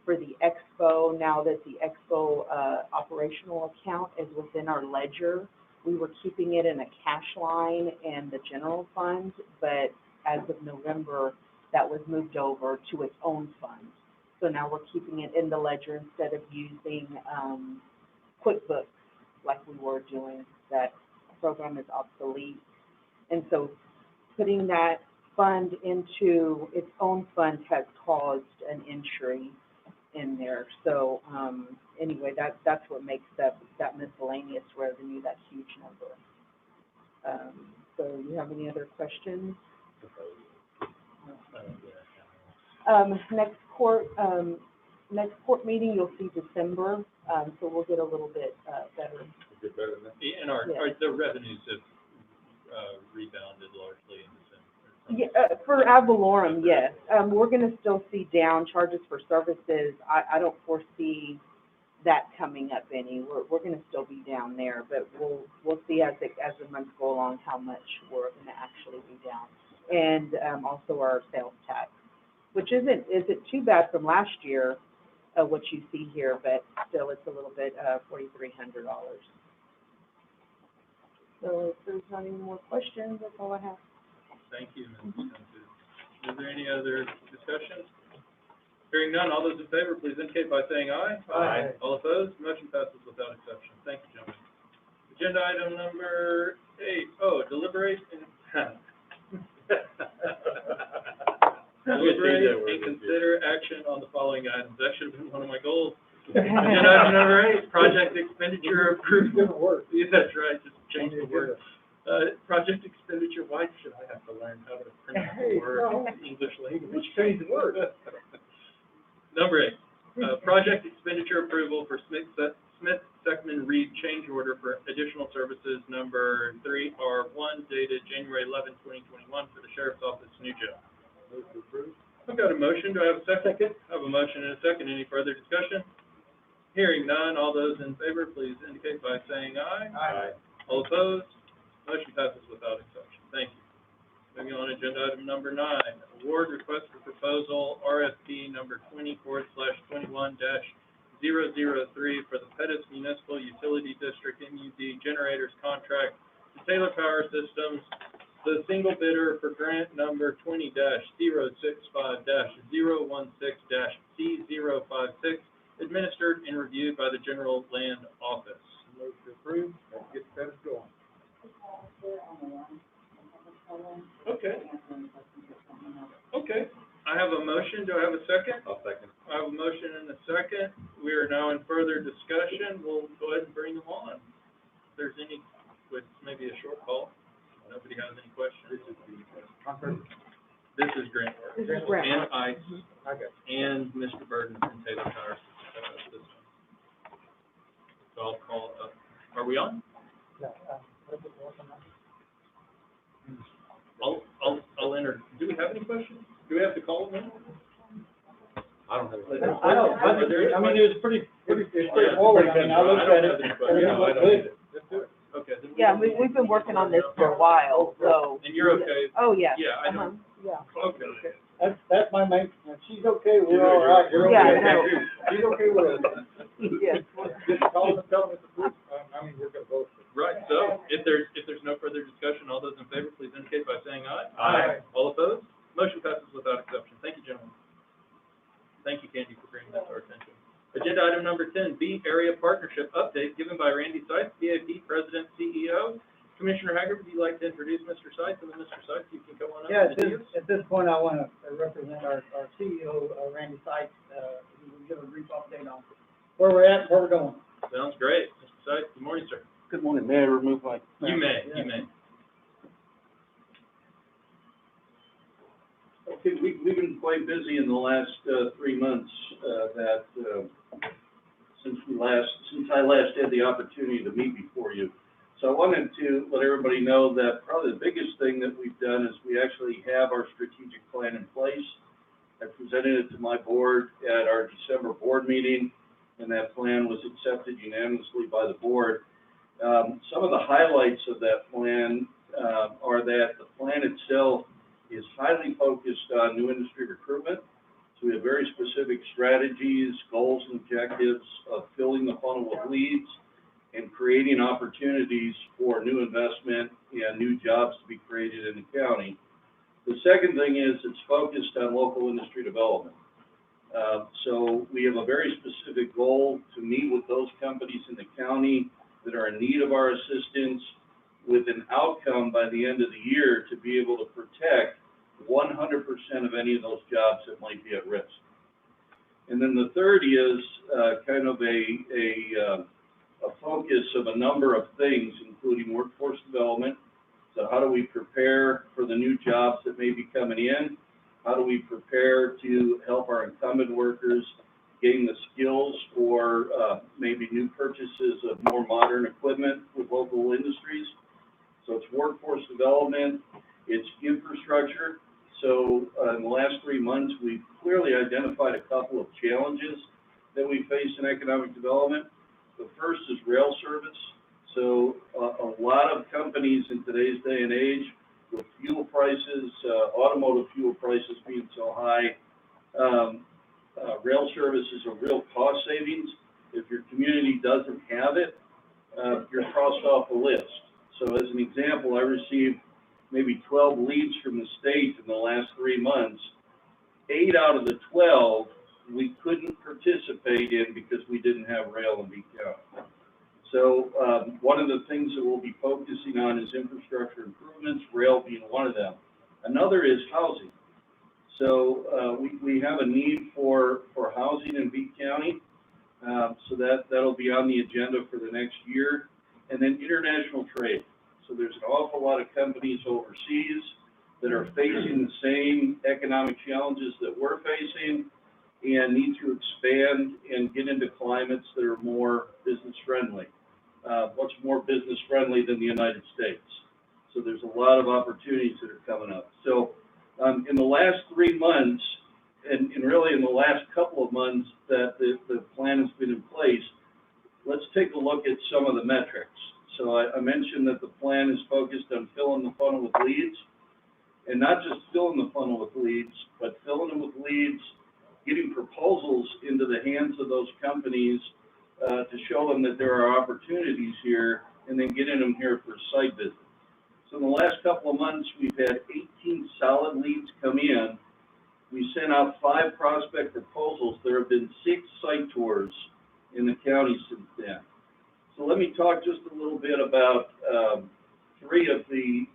the expo. Now that the expo, operational account is within our ledger, we were keeping it in a cash line and the general fund, but as of November, that was moved over to its own fund. So now we're keeping it in the ledger instead of using, QuickBooks like we were doing. That program is obsolete. And so putting that fund into its own fund has caused an entry in there. So, anyway, that's what makes that miscellaneous revenue, that huge number. So you have any other questions? Next court meeting, you'll see December, so we'll get a little bit, better. Get better than that. And the revenues have, rebounded largely in December. Yeah, for ad valorem, yes. We're gonna still see down charges for services. I don't foresee that coming up any. We're gonna still be down there, but we'll see as the months go along how much we're gonna actually be down. And, also our sales tax, which isn't too bad from last year, what you see here, but still it's a little bit, $4,300. So if there's not any more questions, that's all I have. Thank you, Ms. Sanchez. Is there any other discussion? Hearing none, all those in favor, please indicate by saying aye. Aye. All opposed, motion passes without exception. Thank you, gentlemen. Agenda item number 8, deliberate and deliberate and consider action on the following items. That should have been one of my goals. Agenda item number 8, project project expenditure approved. Different word. Yeah, that's right, just change the word. Project expenditure, why should I have to learn how to pronounce the word, English language? Change the word. Number 8, project expenditure approval for Smith Seckman Reed change order for additional services number 3R1 dated January 11, 2021 for the Sheriff's Office, new job. Move to approve. I've got a motion, do I have a second? I have a motion and a second, any further discussion? Hearing none, all those in favor, please indicate by saying aye. Aye. All opposed? Motion passes without exception. Thank you. Moving on, agenda item number 9, award request for proposal RFP number 20/21-003 for the Pettus Municipal Utility District MUD generators contract to Taylor Power Systems, the single bidder for grant number 20-065-016-C056, administered and reviewed by the General Land Office. Move to approve. Let's get Pettis going. Okay. Okay. I have a motion. Do I have a second? I'll second. I have a motion and a second. We are now in further discussion. We'll go ahead and bring them on. If there's any, with maybe a short call. Nobody has any questions. This is the contract. This is grant work. This is grant And work. ICE, Okay. and Mr. Burden from Taylor Power Systems. So I'll call up. Are we on? I'll enter. Do we have any questions? Do we have to call them in? I don't have any. I don't, I mean, it was pretty straightforward, I mean, I looked at it. Yeah, No, I don't need it. Let's do it. Okay. then Yeah, we've been working on this for a while, so. And you're okay? Oh, yeah. Yeah, I know. Yeah. Okay. That's my main, if she's okay, we're all right. We're okay. Yeah, I know. He's okay with it. Yes. Just call him and tell him it's approved. I mean, we're gonna vote. Right, so if there's no further discussion, all those in favor, please indicate by saying aye. Aye. All opposed? Motion passes without exception. Thank you, gentlemen. Thank you, Candy, for bringing that to our attention. Agenda item number 10, B Area Partnership Update given by Randy Seitz, BAP President, CEO. Commissioner Haggard, would you like to introduce Mr. Seitz? And then Mr. Seitz, you can come on up. Yeah, and at this point, I want to represent our CEO, Randy Seitz, who will give a brief update on where we're at, where we're going. Sounds great. Mr. Seitz, good morning, sir. Good morning, may I remove my? You may. Okay, we've been quite busy in the last 3 months, since I last had the opportunity to meet before you. So I wanted to let everybody know that probably the biggest thing that we've done is we actually have our strategic plan in place. I presented it to my board at our December board meeting, and that plan was accepted unanimously by the board. Some of the highlights of that plan are that the plan itself is highly focused on new industry recruitment. So we have very specific strategies, goals, and objectives of filling the funnel with leads and creating opportunities for new investment and new jobs to be created in the county. The second thing is it's focused on local industry development. So we have a very specific goal to meet with those companies in the county that are in need of our assistance, with an outcome by the end of the year to be able to protect 100% of any of those jobs that might be at risk. And then the third is kind of a focus of a number of things, including workforce development. So how do we prepare for the new jobs that may be coming in? How do we prepare to help our incumbent workers gain the skills for maybe new purchases of more modern equipment with local industries? So it's workforce development, it's infrastructure. So in the last 3 months, we've clearly identified a couple of challenges that we face in economic development. The first is rail service. So a lot of companies in today's day and age, with fuel prices, automotive fuel prices being so high, rail service is a real cost savings. If your community doesn't have it, you're crossed off the list. So as an example, I received maybe 12 leads from the state in the last 3 months. 8 out of the 12 we couldn't participate in because we didn't have rail in Beeville County. So one of the things that we'll be focusing on is infrastructure improvements, rail being one of them. Another is housing. So we have a need for housing in Beeville County. So that'll be on the agenda for the next year. And then international trade. So there's an awful lot of companies overseas that are facing the same economic challenges that we're facing and need to expand and get into climates that are more business friendly. What's more business friendly than the United States? So there's a lot of opportunities that are coming up. So in the last 3 months, and really in the last couple of months that the plan has been in place, let's take a look at some of the metrics. So I mentioned that the plan is focused on filling the funnel with leads, and not just filling the funnel with leads, but filling them with leads, getting proposals into the hands of those companies to show them that there are opportunities here, and then getting them here for a site visit. So in the last couple of months, we've had 18 solid leads come in. We sent out 5 prospect proposals. There have been 6 site tours in the county since then. So let me talk just a little bit about 3 of the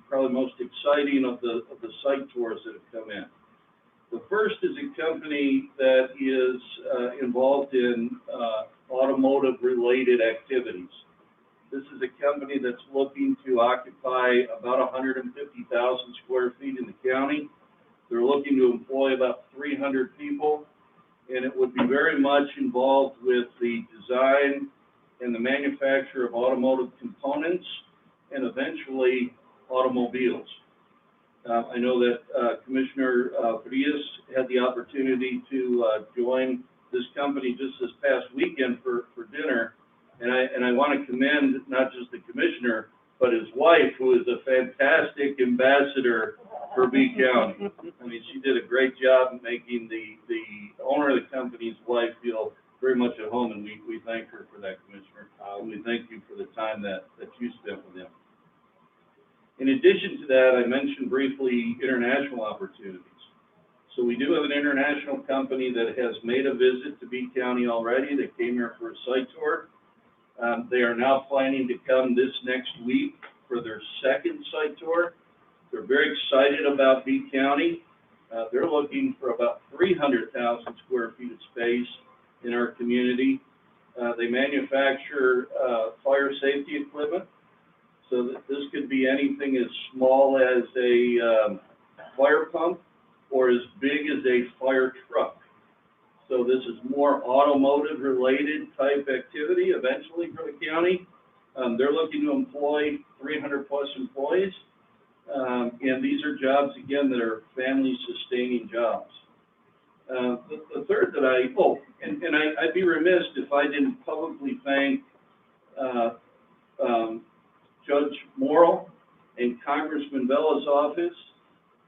probably most exciting of the site tours that have come in. The first is a company that is involved in automotive-related activities. This is a company that's looking to occupy about 150,000 square feet in the county. They're looking to employ about 300 people, and it would be very much involved with the design and the manufacture of automotive components and eventually automobiles. I know that Commissioner Frias had the opportunity to join this company just this past weekend for dinner, and I want to commend not just the commissioner, but his wife, who is a fantastic ambassador for B County. I mean, she did a great job making the owner of the company's wife feel very much at home, and we thank her for that, Commissioner. We thank you for the time that you spent with him. In addition to that, I mentioned briefly international opportunities. So we do have an international company that has made a visit to B County already. They came here for a site tour. They are now planning to come this next week for their second site tour. They're very excited about B County. They're looking for about 300,000 square feet of space in our community. They manufacture fire safety equipment. So this could be anything as small as a fire pump or as big as a fire truck. So this is more automotive-related type activity eventually for the county. They're looking to employ 300-plus employees, and these are jobs, again, that are family-sustaining jobs. The third that I'd be remiss if I didn't publicly thank Judge Morrill and Congressman Bella's office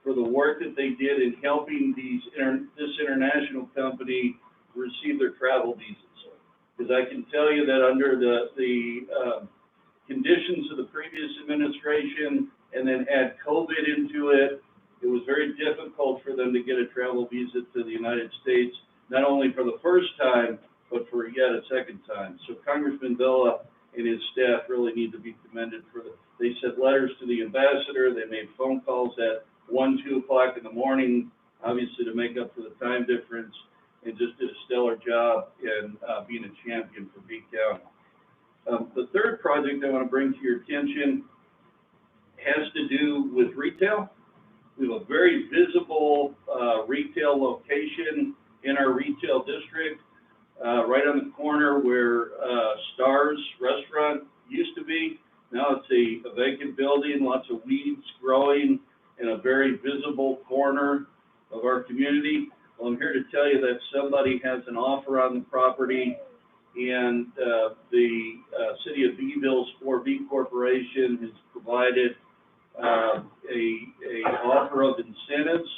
for the work that they did in helping this international company receive their travel visas. Because I can tell you that under the conditions of the previous administration, and then add COVID into it, it was very difficult for them to get a travel visa to the United States, not only for the first time, but for yet a second time. So Congressman Bella and his staff really need to be commended for they sent letters to the ambassador, they made phone calls at 1, 2 o'clock in the morning, obviously to make up for the time difference, and just did a stellar job in being a champion for B County. The third project I want to bring to your attention has to do with retail. We have a very visible retail location in our retail district, right on the corner where Stars Restaurant used to be. Now it's a vacant building, lots of weeds growing in a very visible corner of our community. Well, I'm here to tell you that somebody has an offer on the property, and the City of Beeville's W Corporation has provided a offer of incentives,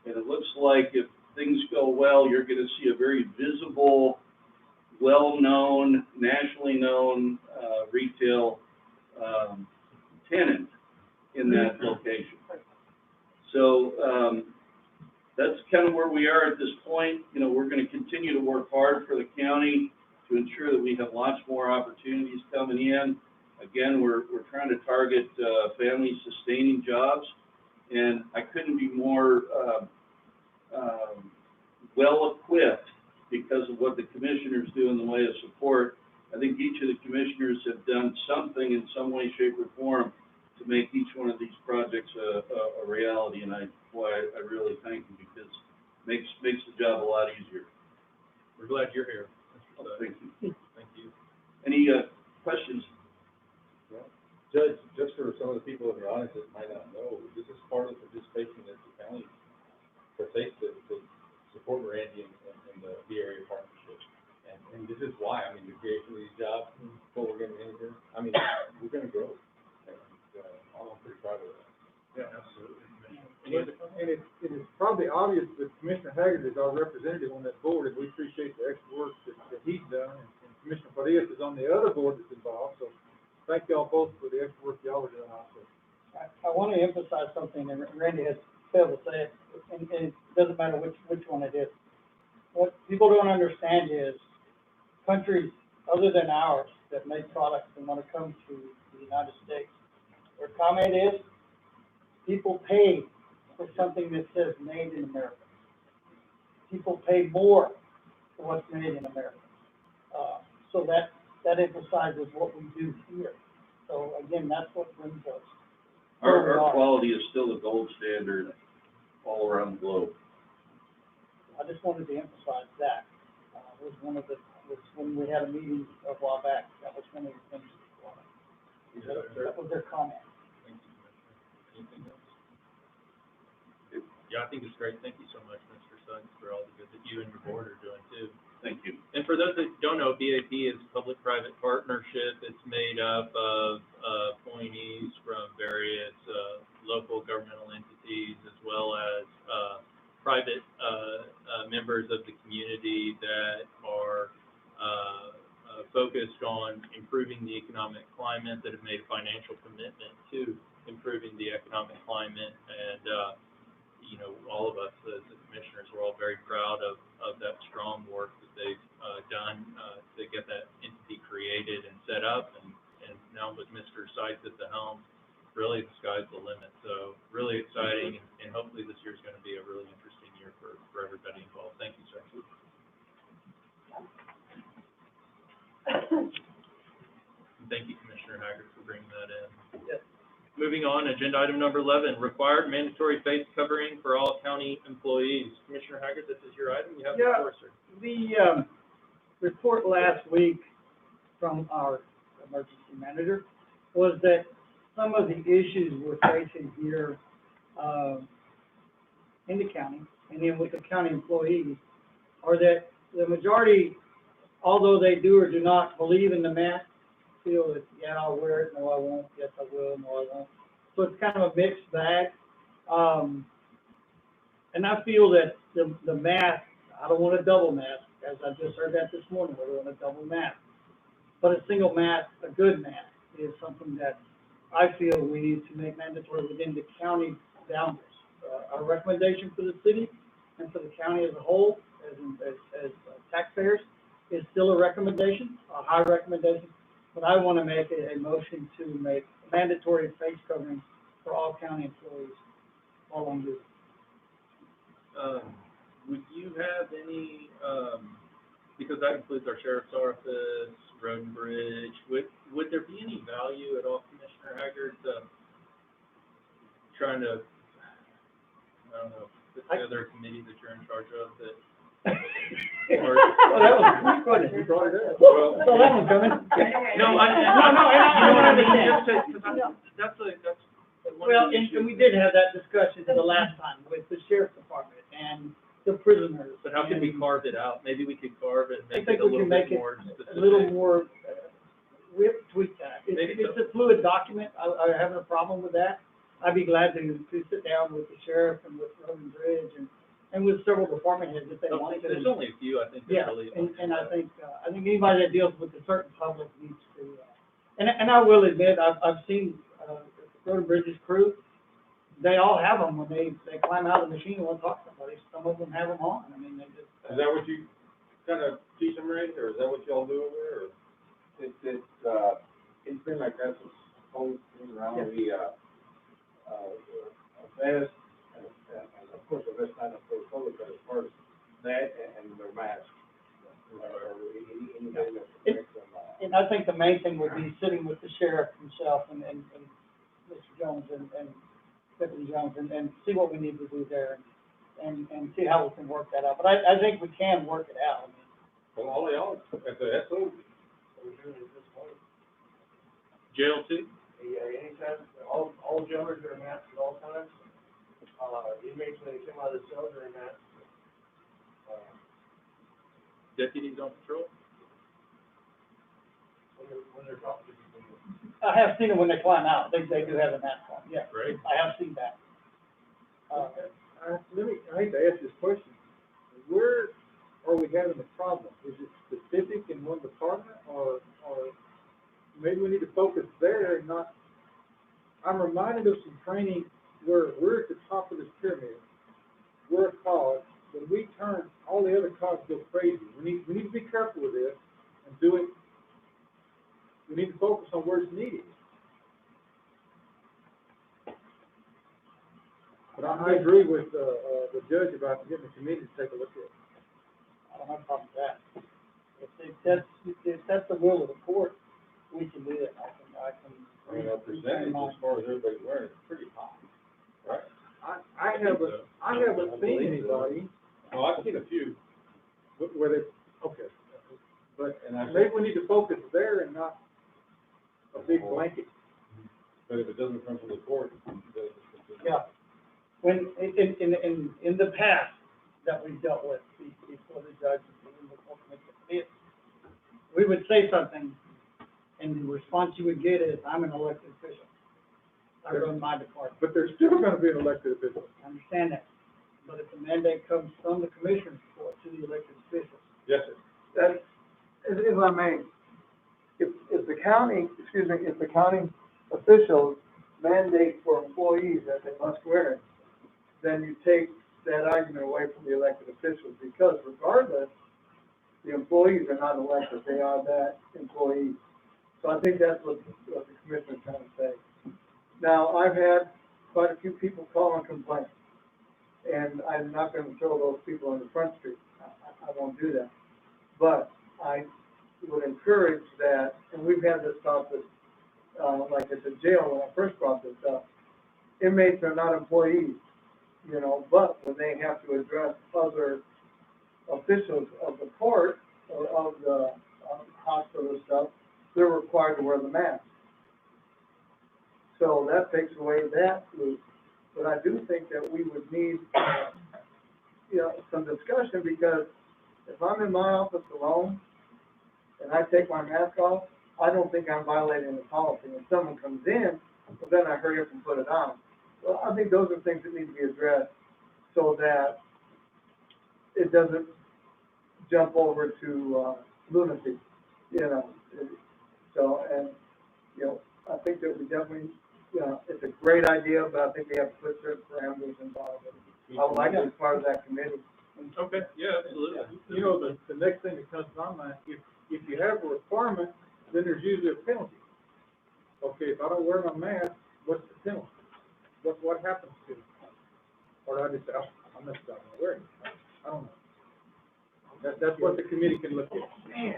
and it looks like if things go well, you're going to see a very visible, well-known, nationally known retail tenant in that location. So that's kind of where we are at this point. You know, we're going to continue to work hard for the county to ensure that we have lots more opportunities coming in. Again, we're trying to target family-sustaining jobs, and I couldn't be more well-equipped because of what the commissioners do in the way of support. I think each of the commissioners have done something in some way, shape, or form to make each one of these projects a reality, and I really thank them, because it makes the job a lot easier. We're glad you're here. Thank you. Thank you. Any, questions? Judge, just for some of the people in the audience that might not know, this is part of the participation that the county partakes to support Randy and the area partnership. And this is why, I mean, the creation of these jobs, what we're gonna enter, I mean, we're gonna grow. And, I'm pretty proud of that. Yeah, absolutely. Any other comments? And it is probably obvious that Commissioner Haggard is our representative on that board, and we appreciate the extra work that he's done, and Commissioner Farias is on the other board that's involved, so thank y'all both for the extra work y'all are doing also. I want to emphasize something, and Randy has failed to say it, and it doesn't matter which one it is. What people don't understand is countries other than ours that make products and want to come to the United States, their comment is, people pay for something that says made in America. People pay more for what's made in America. So that emphasizes what we do here. So again, that's what brings us. Our quality is still the gold standard all around the globe. I just wanted to emphasize that. Was when we had a meeting a while back, that was one of the things. That was their comment. Anything else? Yeah, I think it's great. Thank you so much, Mr. Suggs, for all the good that you and your board are doing too. Thank you. And for those that don't know, BAP is public-private partnership. It's made up of appointees from various local governmental entities, as well as private members of the community that are focused on improving the economic climate, that have made a financial commitment to improving the economic climate. And all of us as the commissioners, we're all very proud of that strong work that they've done to get that entity created and set up. And now with Mr. Seitz at the helm, really the sky's the limit. So really exciting, and hopefully this year's going to be a really interesting year for everybody involved. Thank you, sir. Thank you, Commissioner Haggard, for bringing that in. Yes. Moving on, agenda item number 11, required mandatory face covering for all county employees. Commissioner Haggard, this is your item. You have the Yeah. floor, sir. The report last week from our emergency manager was that some of the issues we're facing here in the county, and then with the county employees, are that the majority, although they do or do not believe in the mask, feel that, yeah, I'll wear it, no, I won't, yes, I will, no, I won't. So it's kind of a mixed bag. And I feel that the mask, I don't want a double mask, as I just heard that this morning, we don't want a double mask. But a single mask, a good mask, is something that I feel we need to make mandatory within the county boundaries. Our recommendation for the city and for the county as a whole, as taxpayers, is still a recommendation, a high recommendation. But I want to make a motion to make mandatory face coverings for all county employees while on duty. Would you have any, because that includes our sheriff's office, road and bridge, would there be any value at all, Commissioner Haggard, trying to, I don't know, put together a committee that you're in charge of that? Or, Well, that was quick, wasn't it? You brought it up. well, So that one's coming. no, I I understand. That's one Well, of the and issues. we did have that discussion the last time with the sheriff's department and the prisoners. But how can we and carve it out? Maybe we could carve it, I make think it a we little can make bit it more specific. a little more, we have to tweak that. Maybe It's so. a fluid document. I have no problem with that. I'd be glad to sit down with the sheriff and with Road and Bridge and with several department heads if they want to. There's only a few, I think, that Yeah, really. and I think anybody that deals with a certain public needs to, and I will admit, I've seen, Road and Bridges crew, they all have them when they climb out of the machine and want to talk to somebody. Some of them have them on. I mean, they just. Is that what you kind of teach them, Randy, or is that what y'all do over there, or? It's been like that for whole thing around the, vest, and of course, the vest not for COVID, but as far as that and their mask. And I think the main thing would be sitting with the sheriff himself and Mr. Jones and Deputy Jones and see what we need to do there and see how we can work that out. But I think we can work it out. Well, all y'all, at the SO, Jail too? Yeah, anytime, all jailers are masked at all times. Inmates, when they come out of the cells, are masked. Deputies on patrol? When they're talking to people. I have seen it when they climb out. They do have a mask on, yeah. Right. I have seen that. I hate to ask this question, where are we having the problem? Is it specific in one department, or maybe we need to focus there and not, I'm reminded of some training where we're at the top of this pyramid. We're a cog, when we turn, all the other cogs go crazy. We need to be careful with this and do it, we need to focus on where it's needed. But I agree with, the judge about getting the committee to take a look at it. I don't have a problem with that. If that's the will of the court, we can do it. I can. our percentage as far as everybody's wearing is pretty high, right? I haven't seen anybody Oh, I've seen a few, where they, okay, but and maybe we need to focus there and not a big blanket. but if it doesn't come from the court, it doesn't. Yeah. When, in the past that we've dealt with before the judge, we would say something, and the response you would get is, I'm an elected official. I run my department. But there's still gonna be an elected official. I understand that. But if the mandate comes from the commissioner's court to the elected officials, Yes, sir. That, if I may, if the county officials mandate for employees that they must wear it, then you take that argument away from the elected officials, because regardless, the employees are not elected, they are that employee. So I think that's what the commissioner's trying to say. Now, I've had quite a few people call and complain, and I'm not gonna throw those people on the front street. I won't do that. But I would encourage that, and we've had this talk with, like at the jail when I first brought this up, inmates are not employees, you know, but when they have to address other officials of the court or of the hospital and stuff, they're required to wear the mask. So that takes away that loop. But I do think that we would need, some discussion, because if I'm in my office alone and I take my mask off, I don't think I'm violating the policy. If someone comes in, well, then I hurry up and put it on. Well, I think those are things that need to be addressed so that it doesn't jump over to lunacy, you know. So, and, I think that we definitely, it's a great idea, but I think we have to put certain parameters involved. I would like to be part of that committee. Okay, yeah, absolutely. You know, the next thing that comes to my mind, if you have a requirement, then there's usually a penalty. Okay, if I don't wear my mask, what's the penalty? What happens to me? Or do I just say, oh, I'm not gonna wear it? I don't know. That's what the committee can look at. Man.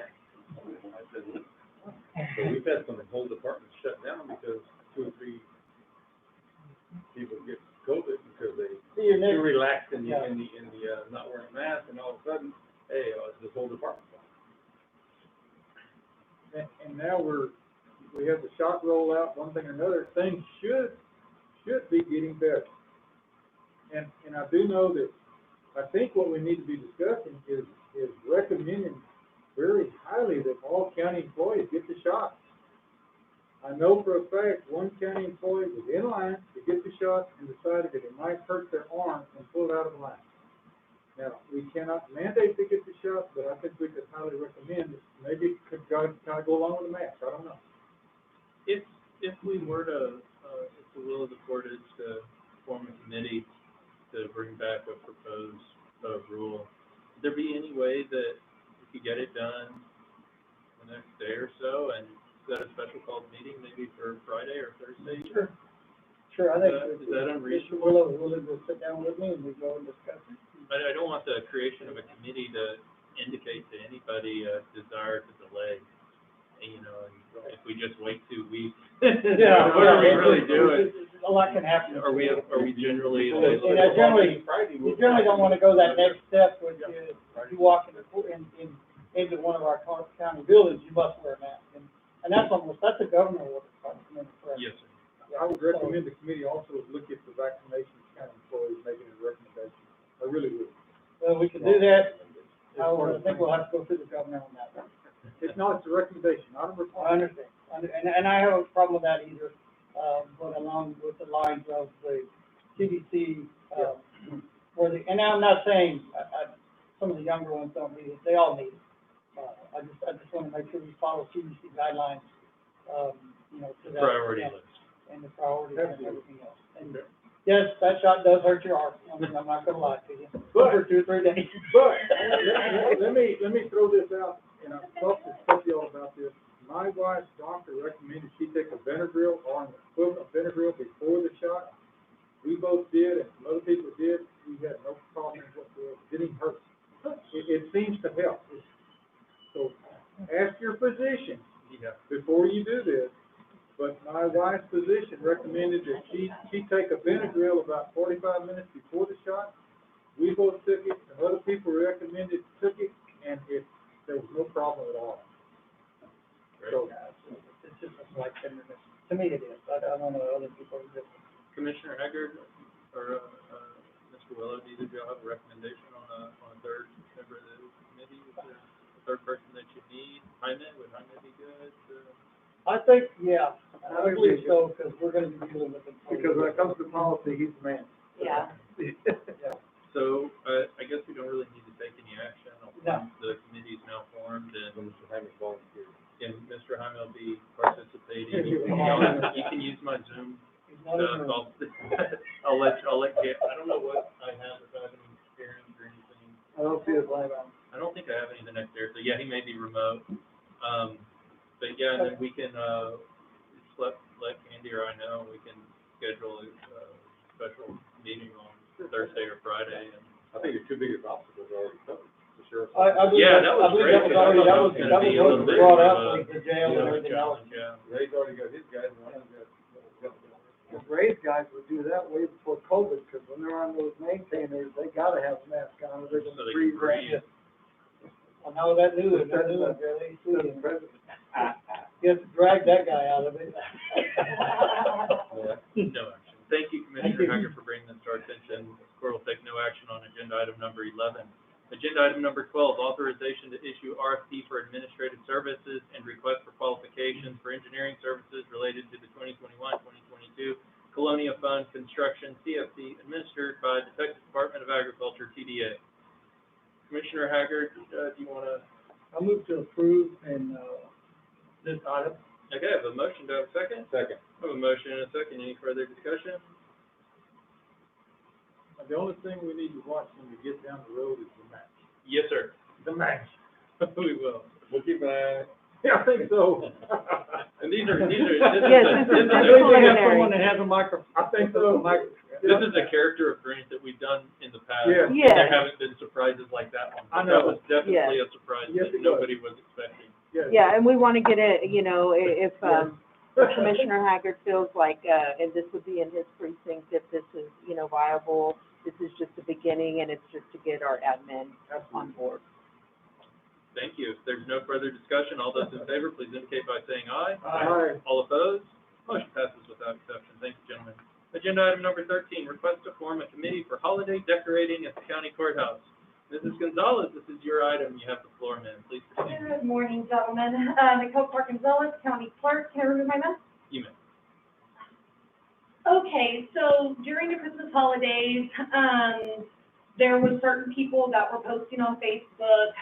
So we've had some whole departments shut down because 2 or 3 people get COVID because they too relaxed in the not wearing a mask, and all of a sudden, hey, this whole department's gone. And now we have the shot rollout, one thing or another, things should be getting better. And I do know that, I think what we need to be discussing is recommending very highly that all county employees get the shot. I know for a fact, one county employee was in line to get the shot and decided that it might hurt their arm and pulled out of line. Now, we cannot mandate they get the shot, but I think we could highly recommend that maybe it could kind of go along with the mask, I don't know. If we were to, if the will of the court is to form a committee to bring back a proposed, rule, would there be any way that we could get it done the next day or so and set a special called meeting maybe for Friday or Thursday? Sure, I think. Is that unreasonable? Will it sit down with me and we go and discuss it? I don't want the creation of a committee to indicate to anybody a desire to delay. you know, and if we just wait 2 weeks, Yeah. what are we really doing? A lot can happen. Are we generally? And I you generally don't wanna go that next step, which is, if you walk into one of our county buildings, you must wear a mask. And that's a governor order, correct? Yes, sir. I would recommend the committee also look at the vaccination of county employees, making a recommendation. I really would. Well, we can do that. I think we'll have to go through the governor on that one. It's not, it's a recommendation, not a I requirement. understand. And I have a problem with that either, but along with the lines of the CDC, and I'm not saying, some of the younger ones don't need it, they all need it. I just wanna make sure we follow CDC guidelines, you know, to that. Priority extent, list. And the priorities and everything else. And yes, that shot does hurt your arm, I mean, I'm not gonna lie to you. For 2 or 3 days. But, let me throw this out, and I've talked to y'all about this. My wife's doctor recommended she take a Benadryl or an equivalent of Benadryl before the shot. We both did, and some other people did, we had no problems whatsoever, didn't hurt. It seems to help. So, ask your physician before you do this. But my wife's physician recommended that she take a Benadryl about 45 minutes before the shot. We both took it, and other people recommended took it, and there was no problem at all. So, It's just like tenderness. To me it is. I don't know other people are different. Commissioner Haggard or, Mr. Willow, do either of y'all have a recommendation on a third member of the committee? Is there a third person that you need? Would Jaime be good? I think, yeah, I believe so, because we're gonna be dealing with it. Because when it comes to policy, he's the man. Yeah. So, I guess we don't really need to take any action. No. The committee is now formed, and Mr. Hyman volunteered. Mr. Jaime will be participating. You can use my Zoom He's not in the room. I'll let I don't know what I have, if I have any experience or anything. I don't see his light on. I don't think I have anything next year, so yeah, he may be remote. But yeah, and then we can, just let Candy or I know, we can schedule a special meeting on Thursday or Friday. And I think your 2 biggest obstacles are already covered, the sheriff's. I believe Yeah, that was great, I believe that was already, that was gonna be a what little was bit brought of up, a, like the jail and everything else. challenge, yeah. Ray's already got his guys, and Ryan's got. The Braves guys would do that way before COVID, because when they're on those maintainers, they gotta have a mask on, or they're So gonna they freeze. can breathe. I know that new one, really. You have to drag that guy out of it. No action. Thank you, Thank Commissioner you. Hager, for bringing this to our attention. The court will take no action on agenda item number 11. Agenda item number 12, authorization to issue RFP for administrative services and request for qualifications for engineering services related to the 2021-2022 Colonia Fund Construction CFC administered by the Texas Department of Agriculture, TDA. Commissioner Haggard, do you want to? I move to approve and, this item. Okay, I have a motion. Do I have a second? Second. I have a motion and a second. Any further discussion? the only thing we need to watch when we get down the road is the match. Yes, sir. The match. We will. We'll keep an eye. Yeah, I think so. And these are, Yes, this is I a, believe we have preliminary. someone that has a micro. I think so. this is a character of grant that we've done in the past. Yeah. And Yes. there haven't been surprises like that one. I But that know. was definitely a surprise Yes, that it was. nobody was expecting. Yeah, and we want to get it, you know, if, Commissioner Haggard feels like, and this would be in his precinct, if this is, you know, viable, this is just the beginning, and it's just to get our admin on board. Thank you. If there's no further discussion, all those in favor, please indicate by saying aye. Aye. All opposed? Motion passes without exception. Thank you, gentlemen. Agenda item number 13, request to form a committee for holiday decorating at the county courthouse. Mrs. Gonzalez, this is your item. You have the floor, ma'am. Please proceed. Good morning, gentlemen. Nicole Park Gonzalez, County Clerk. Can I remove my mask? You may. Okay, so during the Christmas holidays, there were certain people that were posting on Facebook,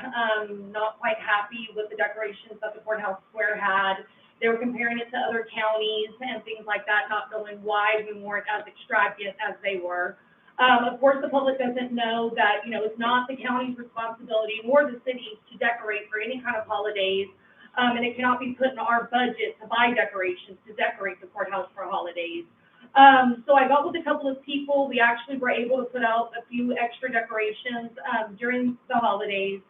not quite happy with the decorations that the courthouse square had. They were comparing it to other counties and things like that, not knowing why we weren't as extravagant as they were. Of course, the public doesn't know that, you know, it's not the county's responsibility nor the city's to decorate for any kind of holidays. And it cannot be put in our budget to buy decorations to decorate the courthouse for holidays. So I got with a couple of people. We actually were able to put out a few extra decorations during the holidays.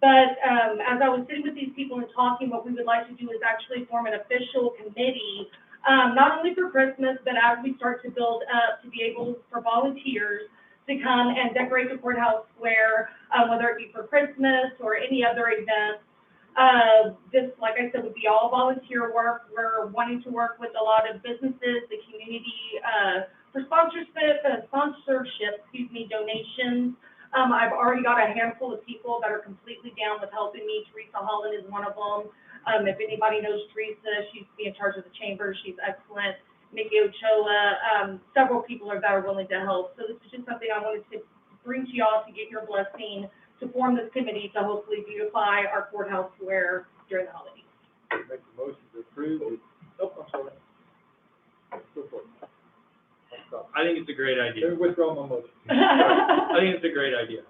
But, as I was sitting with these people and talking, what we would like to do is actually form an official committee, not only for Christmas, but as we start to build up, to be able for volunteers to come and decorate the courthouse square, whether it be for Christmas or any other event. This, like I said, would be all volunteer work. We're wanting to work with a lot of businesses, the community, for sponsorship, donations. I've already got a handful of people that are completely down with helping me. Teresa Holland is one of them. If anybody knows Teresa, she's in charge of the chamber. She's excellent. Nikki Ochoa, several people that are willing to help. So this is just something I wanted to bring to y'all to get your blessing to form this committee to hopefully beautify our courthouse square during the holidays. Make the motion to approve it. Oh, I'm sorry. Go for it. I think it's a great idea. Let me withdraw my motion. I think it's a great idea.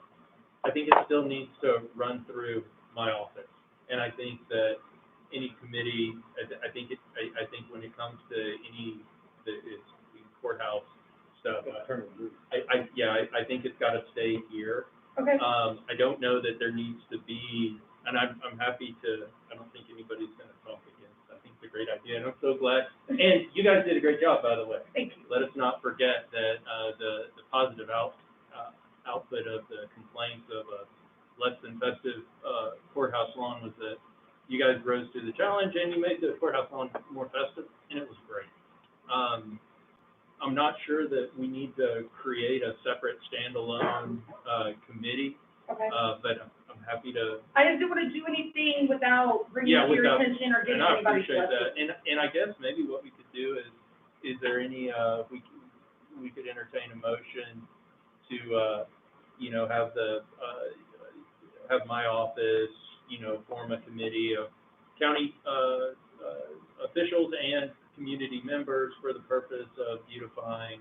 I think it still needs to run through my office. And I think that any committee, I think when it comes to any, it's courthouse stuff, I think it's gotta stay here. Okay. I don't know that there needs to be, and I'm happy to, I don't think anybody's gonna talk against, I think it's a great idea, and I'm so glad. And you guys did a great job, by the way. Thank you. Let us not forget that, the positive output of the complaints of a less than festive, courthouse lawn was that you guys rose to the challenge and you made the courthouse lawn more festive, and it was great. I'm not sure that we need to create a separate standalone, committee, Okay. but I'm happy to. I just didn't want to do anything without bringing it to your attention or getting And I anybody's appreciate blessing. that, and I guess maybe what we could do is there any, we could entertain a motion to, have my office, form a committee of county, officials and community members for the purpose of beautifying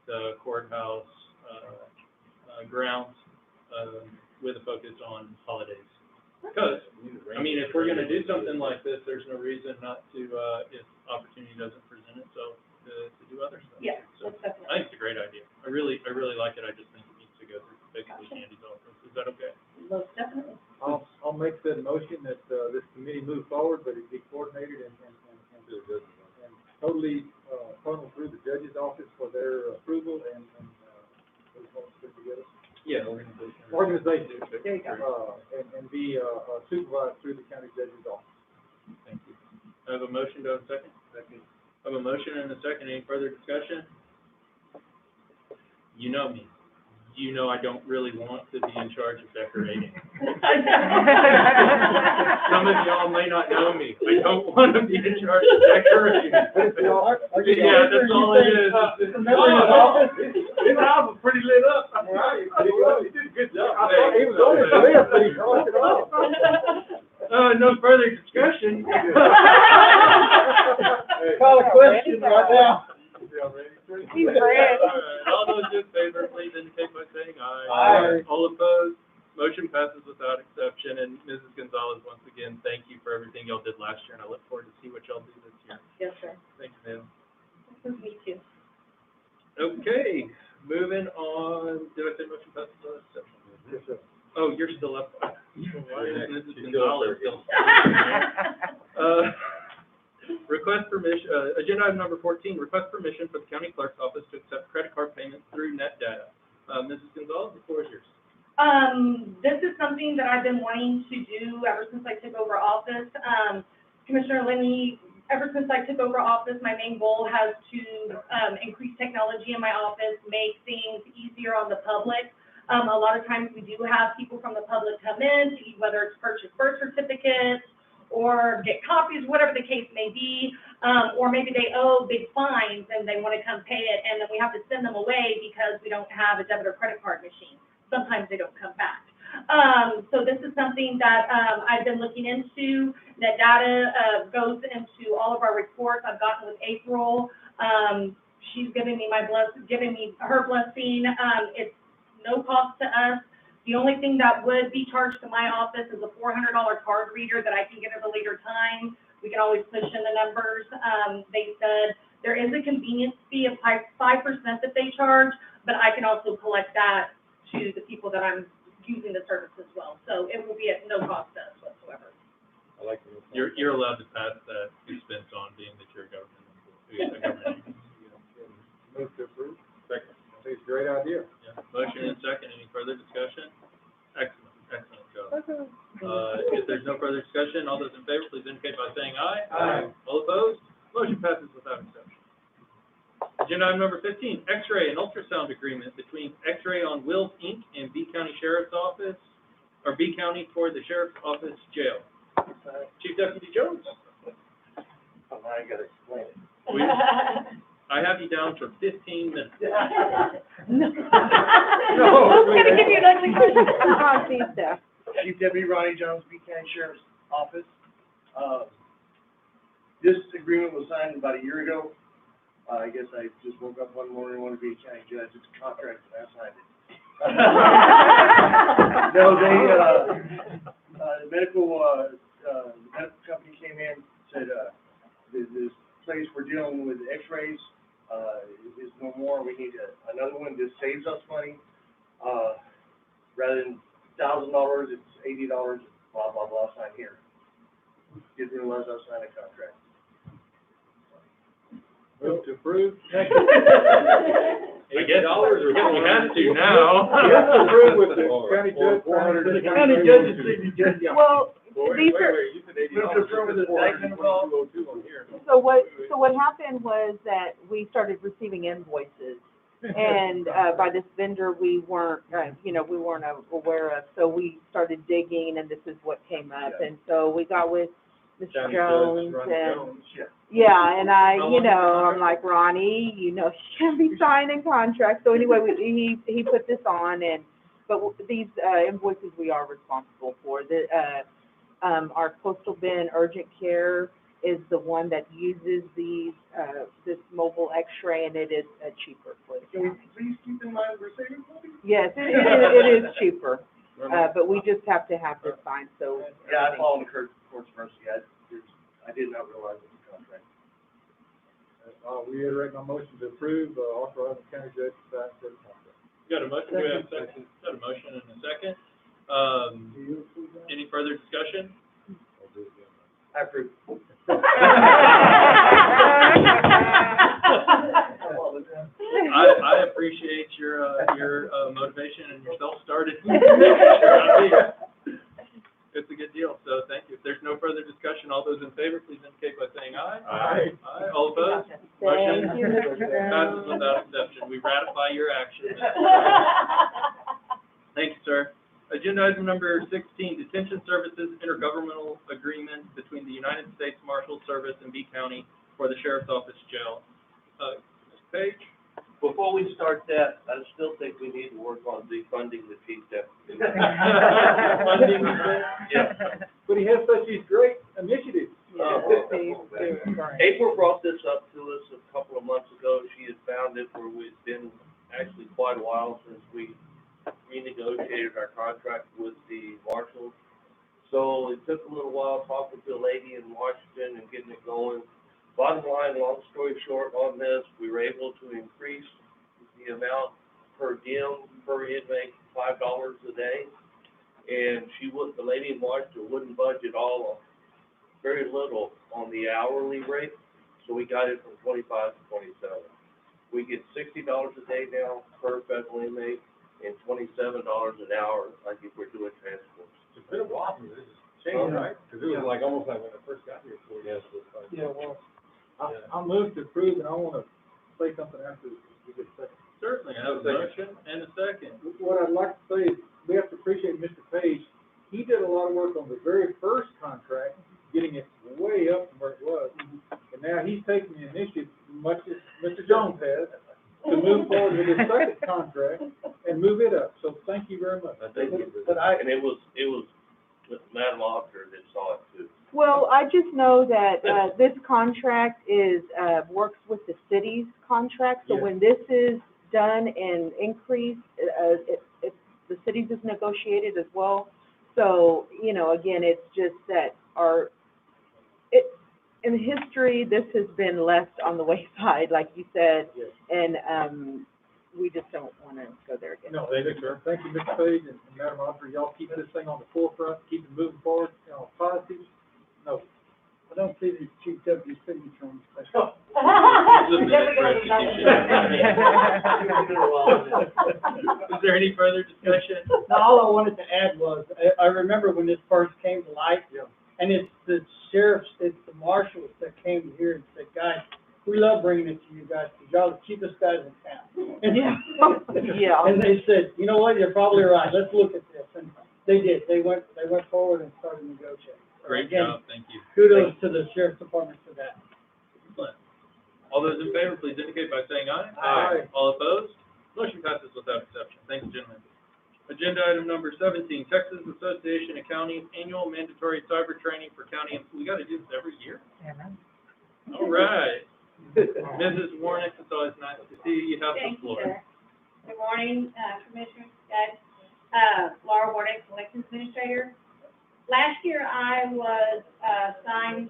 the courthouse, grounds, with a focus on holidays. Because, I mean, if we're gonna do something like this, there's no reason not to, if opportunity doesn't present itself, to do other stuff. Yeah, So, most definitely. I think it's a great idea. I really like it. I just think it needs to go through basically Candy's office. Is that okay? Most definitely. I'll make that motion that, this committee move forward, but it be coordinated and totally, funneled through the judge's office for their approval and what do you call it, put together? Yeah, organization. Organization. There you go. And be, supervised through the county judge's office. Thank you. I have a motion, do I have a second? Second. I have a motion and a second, any further discussion? You know me. You know I don't really want to be in charge of decorating. Some of y'all may not know me. I don't want to be in charge of decorating. Yeah, that's all it is. His house was pretty lit up. Right. He did a good job. I thought he was only lit, but he crossed it off. No further discussion. Call a question right now. He's red. All those in favor, please indicate by saying aye. Aye. All opposed, motion passes without exception, and Mrs. Gonzalez, once again, thank you for everything y'all did last year, and I look forward to see what y'all do this year. Yes, sir. Thank you, ma'am. Me too. Okay, moving on, did I say motion passes without exception? Yes, sir. Oh, you're still up. Why is Mrs. She's still up Gonzalez there. still? Request permission, agenda item number 14, request permission for the county clerk's office to accept credit card payments through net data. Mrs. Gonzalez, the floor is yours. This is something that I've been wanting to do ever since I took over office. Commissioner Lenny, ever since I took over office, my main goal has to, increase technology in my office, make things easier on the public. A lot of times we do have people from the public come in, to whether it's purchase birth certificates, or get copies, whatever the case may be, or maybe they owe big fines and they want to come pay it, and then we have to send them away because we don't have a debit or credit card machine. Sometimes they don't come back. So this is something that I've been looking into. That data goes into all of our reports. I've gotten with April. She's giving me her blessing. It's no cost to us. The only thing that would be charged to my office is a $400 card reader that I can get at a later time. We can always push in the numbers. They said there is a convenience fee of 5% that they charge, but I can also collect that to the people that I'm using the service as well. So it will be at no cost to us whatsoever. I like the. You're allowed to pass that expense on, being that you're a government employee. Move to approve. Second. I think it's a great idea. Yeah. Motion and second, any further discussion? Excellent job. If there's no further discussion, all those in favor, please indicate by saying aye. Aye. All opposed? Motion passes without exception. Agenda item number 15, X-ray and ultrasound agreement between X-ray on Wheels, Inc. and B County Sheriff's Office, or B County for the Sheriff's Office Jail. Chief Deputy Jones. Oh, now I gotta explain it. I have you down for 15 minutes. No. Who's gonna give you an ugly question? Chief Deputy Ronnie Jones, B County Sheriff's Office. This agreement was signed about a year ago. I guess I just woke up one morning and wanted to be a county judge. It's a contract and I signed it. No, the medical company came in, said, this place we're dealing with X-rays, is no more. We need another one. This saves us money. Rather than $1,000, it's $80, blah, blah, blah, sign here. Didn't realize I signed a contract. Move to approve. I guess we have to now. You have to approve with the county judge. County judge's signature. Well, these are, You said $80. Move to approve with the second involved. on here. so what happened was that we started receiving invoices. And, by this vendor we weren't, we weren't aware of, so we started digging and this is what came up. And so we got with Mr. County Jones Judge Ronnie and, Jones. yeah, and I, How long I'm like, Ronnie, you can't be signing contracts. So anyway, he put this on but these, invoices we are responsible for. Our Coastal Bend Urgent Care is the one that uses these, this mobile X-ray, and it is cheaper for the Can we county. please keep in mind we're saving money? Yes, it is cheaper, but we just have to have this signed, so. Yeah, I follow the court's mercy. I did not realize it was a contract. I'll reiterate my motion to approve, authorizing county judge to sign said contract. Got a motion, do we have a second? Got a motion and a second. Any further discussion? I approve. I appreciate your motivation and your self-started. It's a good deal, so thank you. If there's no further discussion, all those in favor, please indicate by saying aye. Aye. Aye, all opposed? Thank you, Mr. Passes Jones. without exception. We ratify your action. Thank you, sir. Agenda item number 16, Detention Services Intergovernmental Agreement between the United States Marshals Service and B County for the Sheriff's Office Jail. Mr. Page? Before we start that, I still think we need to work on defunding the chief deputy. Funding, Yeah. But he has such these great initiatives. April brought this up to us a couple of months ago. She had found it where it's been actually quite a while since we renegotiated our contract with the marshals. So it took a little while talking to a lady in Washington and getting it going. Bottom line, long story short on this, we were able to increase the amount per diem, per inmate, $5 a day. And the lady in Washington wouldn't budge at all, very little on the hourly rate. So we got it from 25 to 27. We get $60 a day now per federal inmate and $27 an hour, like if we're doing transports. It's been a while, this is changing, right? Because it was like, almost like when I first got here, 4 years ago. Yeah, well, I'll move to approve, and I want to say something after we get a second. certainly, I have a motion and a second. What I'd like to say is, we have to appreciate Mr. Page. He did a lot of work on the very first contract, getting it way up from where it was. And now he's taking the initiative, much as Mr. Jones has, to move forward with his second contract and move it up. So thank you very much. And it was Madam Auditor that saw it too. Well, I just know that, this contract is, works with the city's contract, so Yeah. when this is done and increased, the city's is negotiated as well. So, again, it's just that in history, this has been left on the wayside, like you said, Yes. and, we just don't want to go there again. No, thank you, sir. Thank you, Mr. Page and Madam Auditor. Y'all keep this thing on the forefront, keep it moving forward, positive. No, I don't see the chief deputy's signature on this. Is there any further discussion? Now, all I wanted to add was, I remember when this first came to light, and it's the sheriffs, it's the marshals that came here and said, guys, we love bringing it to you guys, because y'all are the cheapest guys in town. And Yeah. And they said, you know what, you're probably right, let's look at this, and they did, they went forward and started negotiating. So Great again, job, thank you. Kudos to the sheriff's department for that. Excellent. All those in favor, please indicate by saying aye. Aye. All opposed? Motion passes without exception. Thank you, gentlemen. Agenda item number 17, Texas Association of Counties Annual Mandatory Cyber Training for County. We gotta do this every year? All right. Mrs. Warnick, it's always nice to see you. You have the Thank you, floor. sir. Good morning, Commissioners, guys. Laura Warnick, Elections Administrator. Last year, I was assigned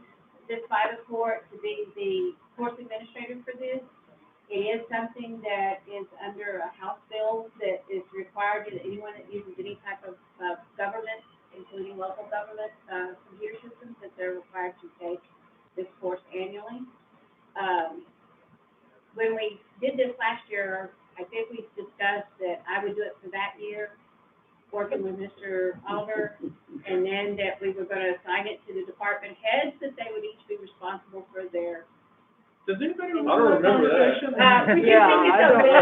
this by the court to be the course administrator for this. It is something that is under a House bill that is required that anyone that uses any type of government, including local government, computer systems, that they're required to take this course annually. When we did this last year, I think we discussed that I would do it for that year, working with Mr. Oliver, and then that we were gonna assign it to the department heads, that they would each be responsible for their. Does anybody I don't remember that. We Yeah, can think I of don't- something.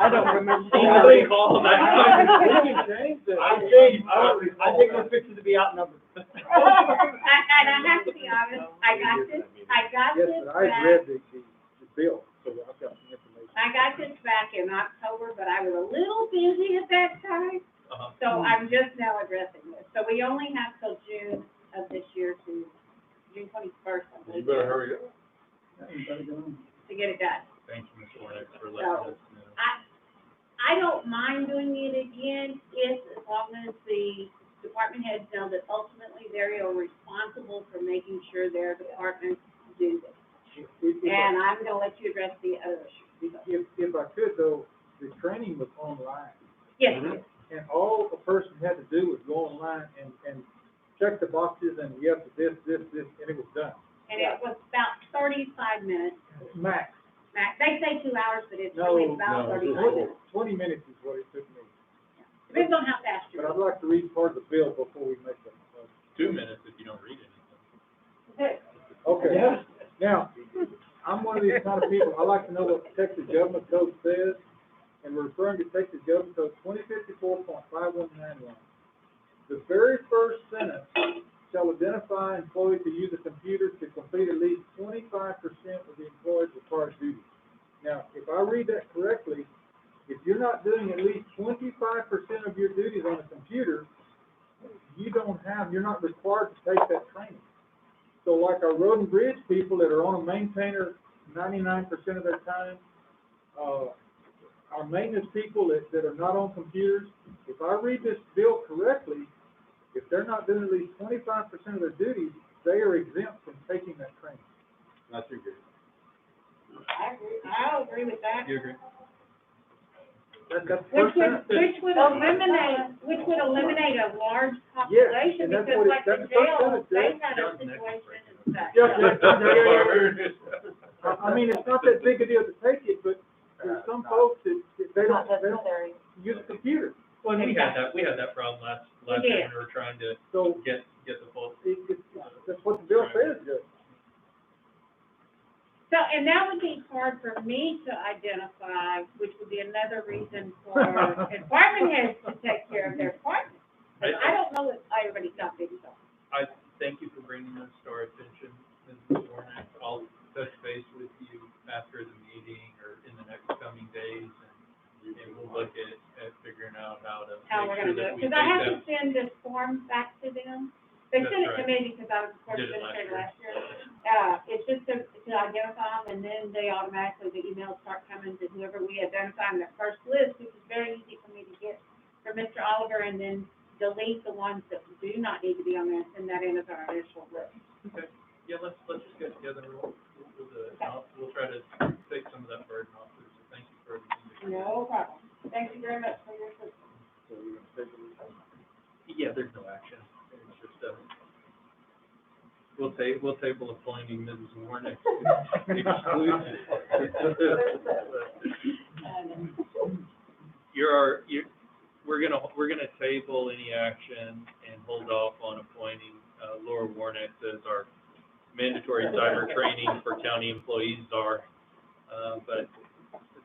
I don't remember. Somebody call that. I think we're fixing to be outnumbered. And I have to be honest, I got this Yes, but I back, read the bill, so I've got some information. I got this back in October, but I was a little busy at that time, Uh-huh. so I'm just now addressing this. So we only have till June of this year June 21st, I believe. You better hurry up. To get it done. Thank you, Mr. Warnick, for letting us know. I don't mind doing it again, as long as the department heads know that ultimately they are responsible for making sure their departments do this. And I'm gonna let you address the other issue. If I could though, the training was online, Yes, and all a person had to do was go online and check the boxes and yes, this, and it was done. and it was about 35 minutes. Max. Max, they say 2 hours, but it's No, really about no, 35 minutes. 20 minutes is what it took me. Depends on how fast But you're. I'd like to read part of the bill before we make that. 2 minutes if you don't read anything. Okay, now, I'm one of these kind of people, I like to know what the Texas Government Code says, and we're referring to Texas Government Code 2054.5191. The very first sentence shall identify employees who use a computer to complete at least 25% of the employee's required duties. Now, if I read that correctly, if you're not doing at least 25% of your duties on a computer, you're not required to take that training. So like our road and bridge people that are on a maintainer 99% of their time, our maintenance people that are not on computers, if I read this bill correctly, if they're not doing at least 25% of their duties, they are exempt from taking that training. Not too good. I'll agree with that. You agree? That's the Which first sentence. would eliminate a large population, and that's because what it- like that's the the first jail, sentence, they yeah. had a situation and stuff. I mean, it's not that big a deal to take it, but there's some folks that they don't use a computer. Well, and we had that problem last year did. when we were trying to So get the full. that's what the bill says, Judge. So, and that would be hard for me to identify, which would be another reason for department heads to take care of their department. But I don't know if everybody's got big stuff. I thank you for bringing this to our attention, Mrs. Warnick. I'll touch base with you after the meeting or in the next coming days, and we'll look at figuring out how to How we're make sure gonna do it, that we because I have take to send this form back to them. They sent it to That's me because I was the court Did it last administrator year. last year. It's just to identify them, and then they automatically, the emails start coming to whoever we identify in that first list, which is very easy for me to get from Mr. Oliver, and then delete the ones that do not need to be on there, and send that in as our initial list. Okay, yeah, let's just get together and we'll try to take some of that burden off, so thank you for everything. No problem. Thank you very much for your assistance. So we're gonna take it. Yeah, there's no action. It's just, we'll table appointing Mrs. Warnick exclusive. We're gonna table any action and hold off on appointing, Laura Warnick as our mandatory cyber training for county employees are. But it's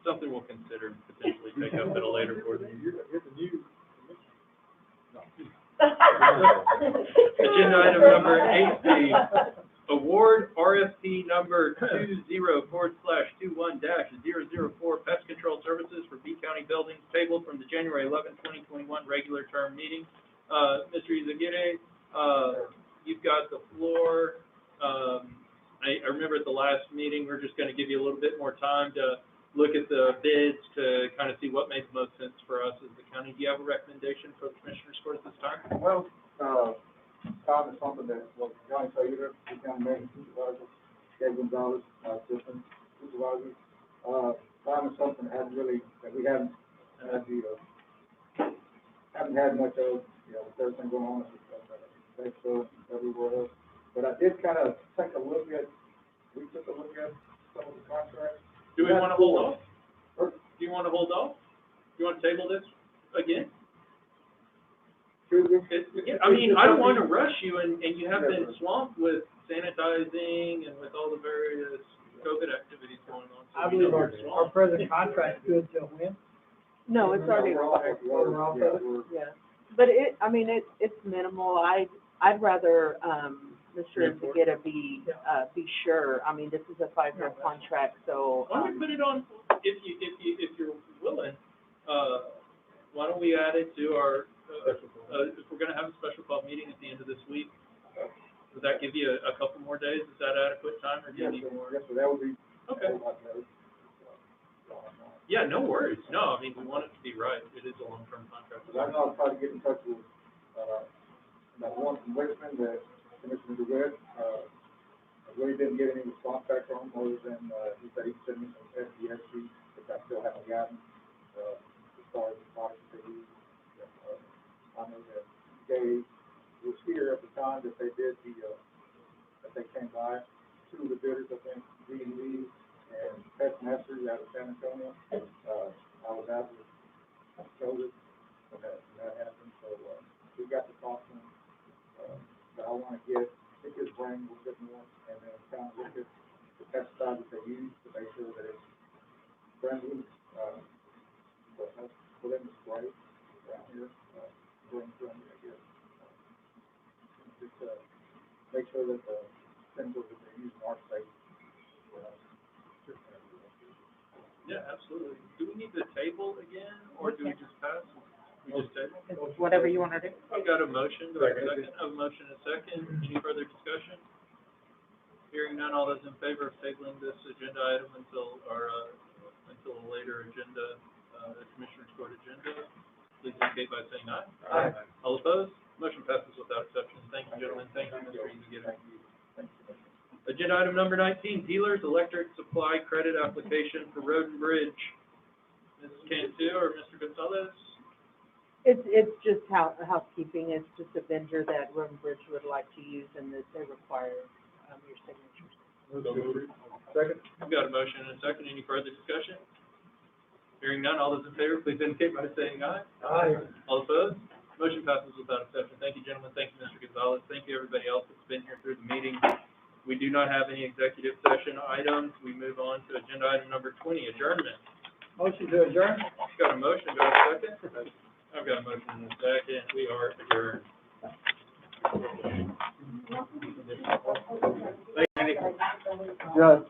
something we'll consider and potentially take up at a later board meeting. Here's the new Agenda item number 8C, award RFP number 20/21-004 pest control services for B County buildings, tabled from the January 11, 2021 regular term meeting. Mr. Izagirre, you've got the floor. I remember at the last meeting, we're just gonna give you a little bit more time to look at the bids to kind of see what makes most sense for us as the county. Do you have a recommendation for the Commissioner's Court at this time? Well, Tom is something that, well, Johnny Taylor, the county manager, supervisor, Dave Gonzalez, assistant supervisor, Tom is something that we haven't had much of, with everything going on, so everywhere else. But I did kind of we took a look at some of the contracts. Do we want to hold off? Or do you want to hold off? Do you want to table this again? I mean, I don't want to rush you, and you have been swamped with sanitizing and with all the various COVID activities going on. So I believe our present contract's good till when? No, it's already, yeah. But it's minimal. I'd rather, Mr. Izagirre be sure. I mean, this is a 5-year contract, so. Why don't we put it on, if you're willing, why don't we add it to our, if we're gonna have a special call meeting at the end of this week, would that give you a couple more days? Is that adequate time, or do you need more? Yes, so that would be. Okay. Yeah, no worries. No, I mean, we want it to be right. It is a long-term contract. I know I'll try to get in touch with, that one from Richmond, that Commissioner DeWitt, I really didn't get any response back from him, other than, he said he'd send me some SDS sheets, which I still haven't gotten, as far as the products that they use. I know that Dave was here at the time that they did that they came by, 2 of the bidders, I think, D&D and Pest Masters out of San Antonio. I was out with COVID when that happened, so, we got the cost from, that I want to get his brain a little bit more, and then kind of look at the pesticides that they use to make sure that it's friendly, for them to spray around here, brain friendly, I guess. Just, make sure that the chemicals that they use are safe. Yeah, absolutely. Do we need to table again, or do we just pass? We just table? Whatever you want to do. I've got a motion. Do I have a second? I have a motion and a second. Any further discussion? Hearing none, all those in favor of tabling this agenda item until a later agenda, Commissioner's Court agenda, please indicate by saying aye. Aye. All opposed? Motion passes without exception. Thank you, gentlemen. Thank you, Mr. Izagirre. Agenda item number 19, dealers electric supply credit application for Road and Bridge. Mrs. Cantu or Mr. Gonzalez? It's just housekeeping. It's just a vendor that Road and Bridge would like to use, and that they require, your signatures. Second. I've got a motion and a second. Any further discussion? Hearing none, all those in favor, please indicate by saying aye. Aye. All opposed? Motion passes without exception. Thank you, gentlemen. Thank you, Mr. Gonzalez. Thank you, everybody else that's been here through the meeting. We do not have any executive session items. We move on to agenda item number 20, adjournment. Motion to adjourn? Got a motion, do I have a second? I've got a motion and a second. We are adjourned. Judge,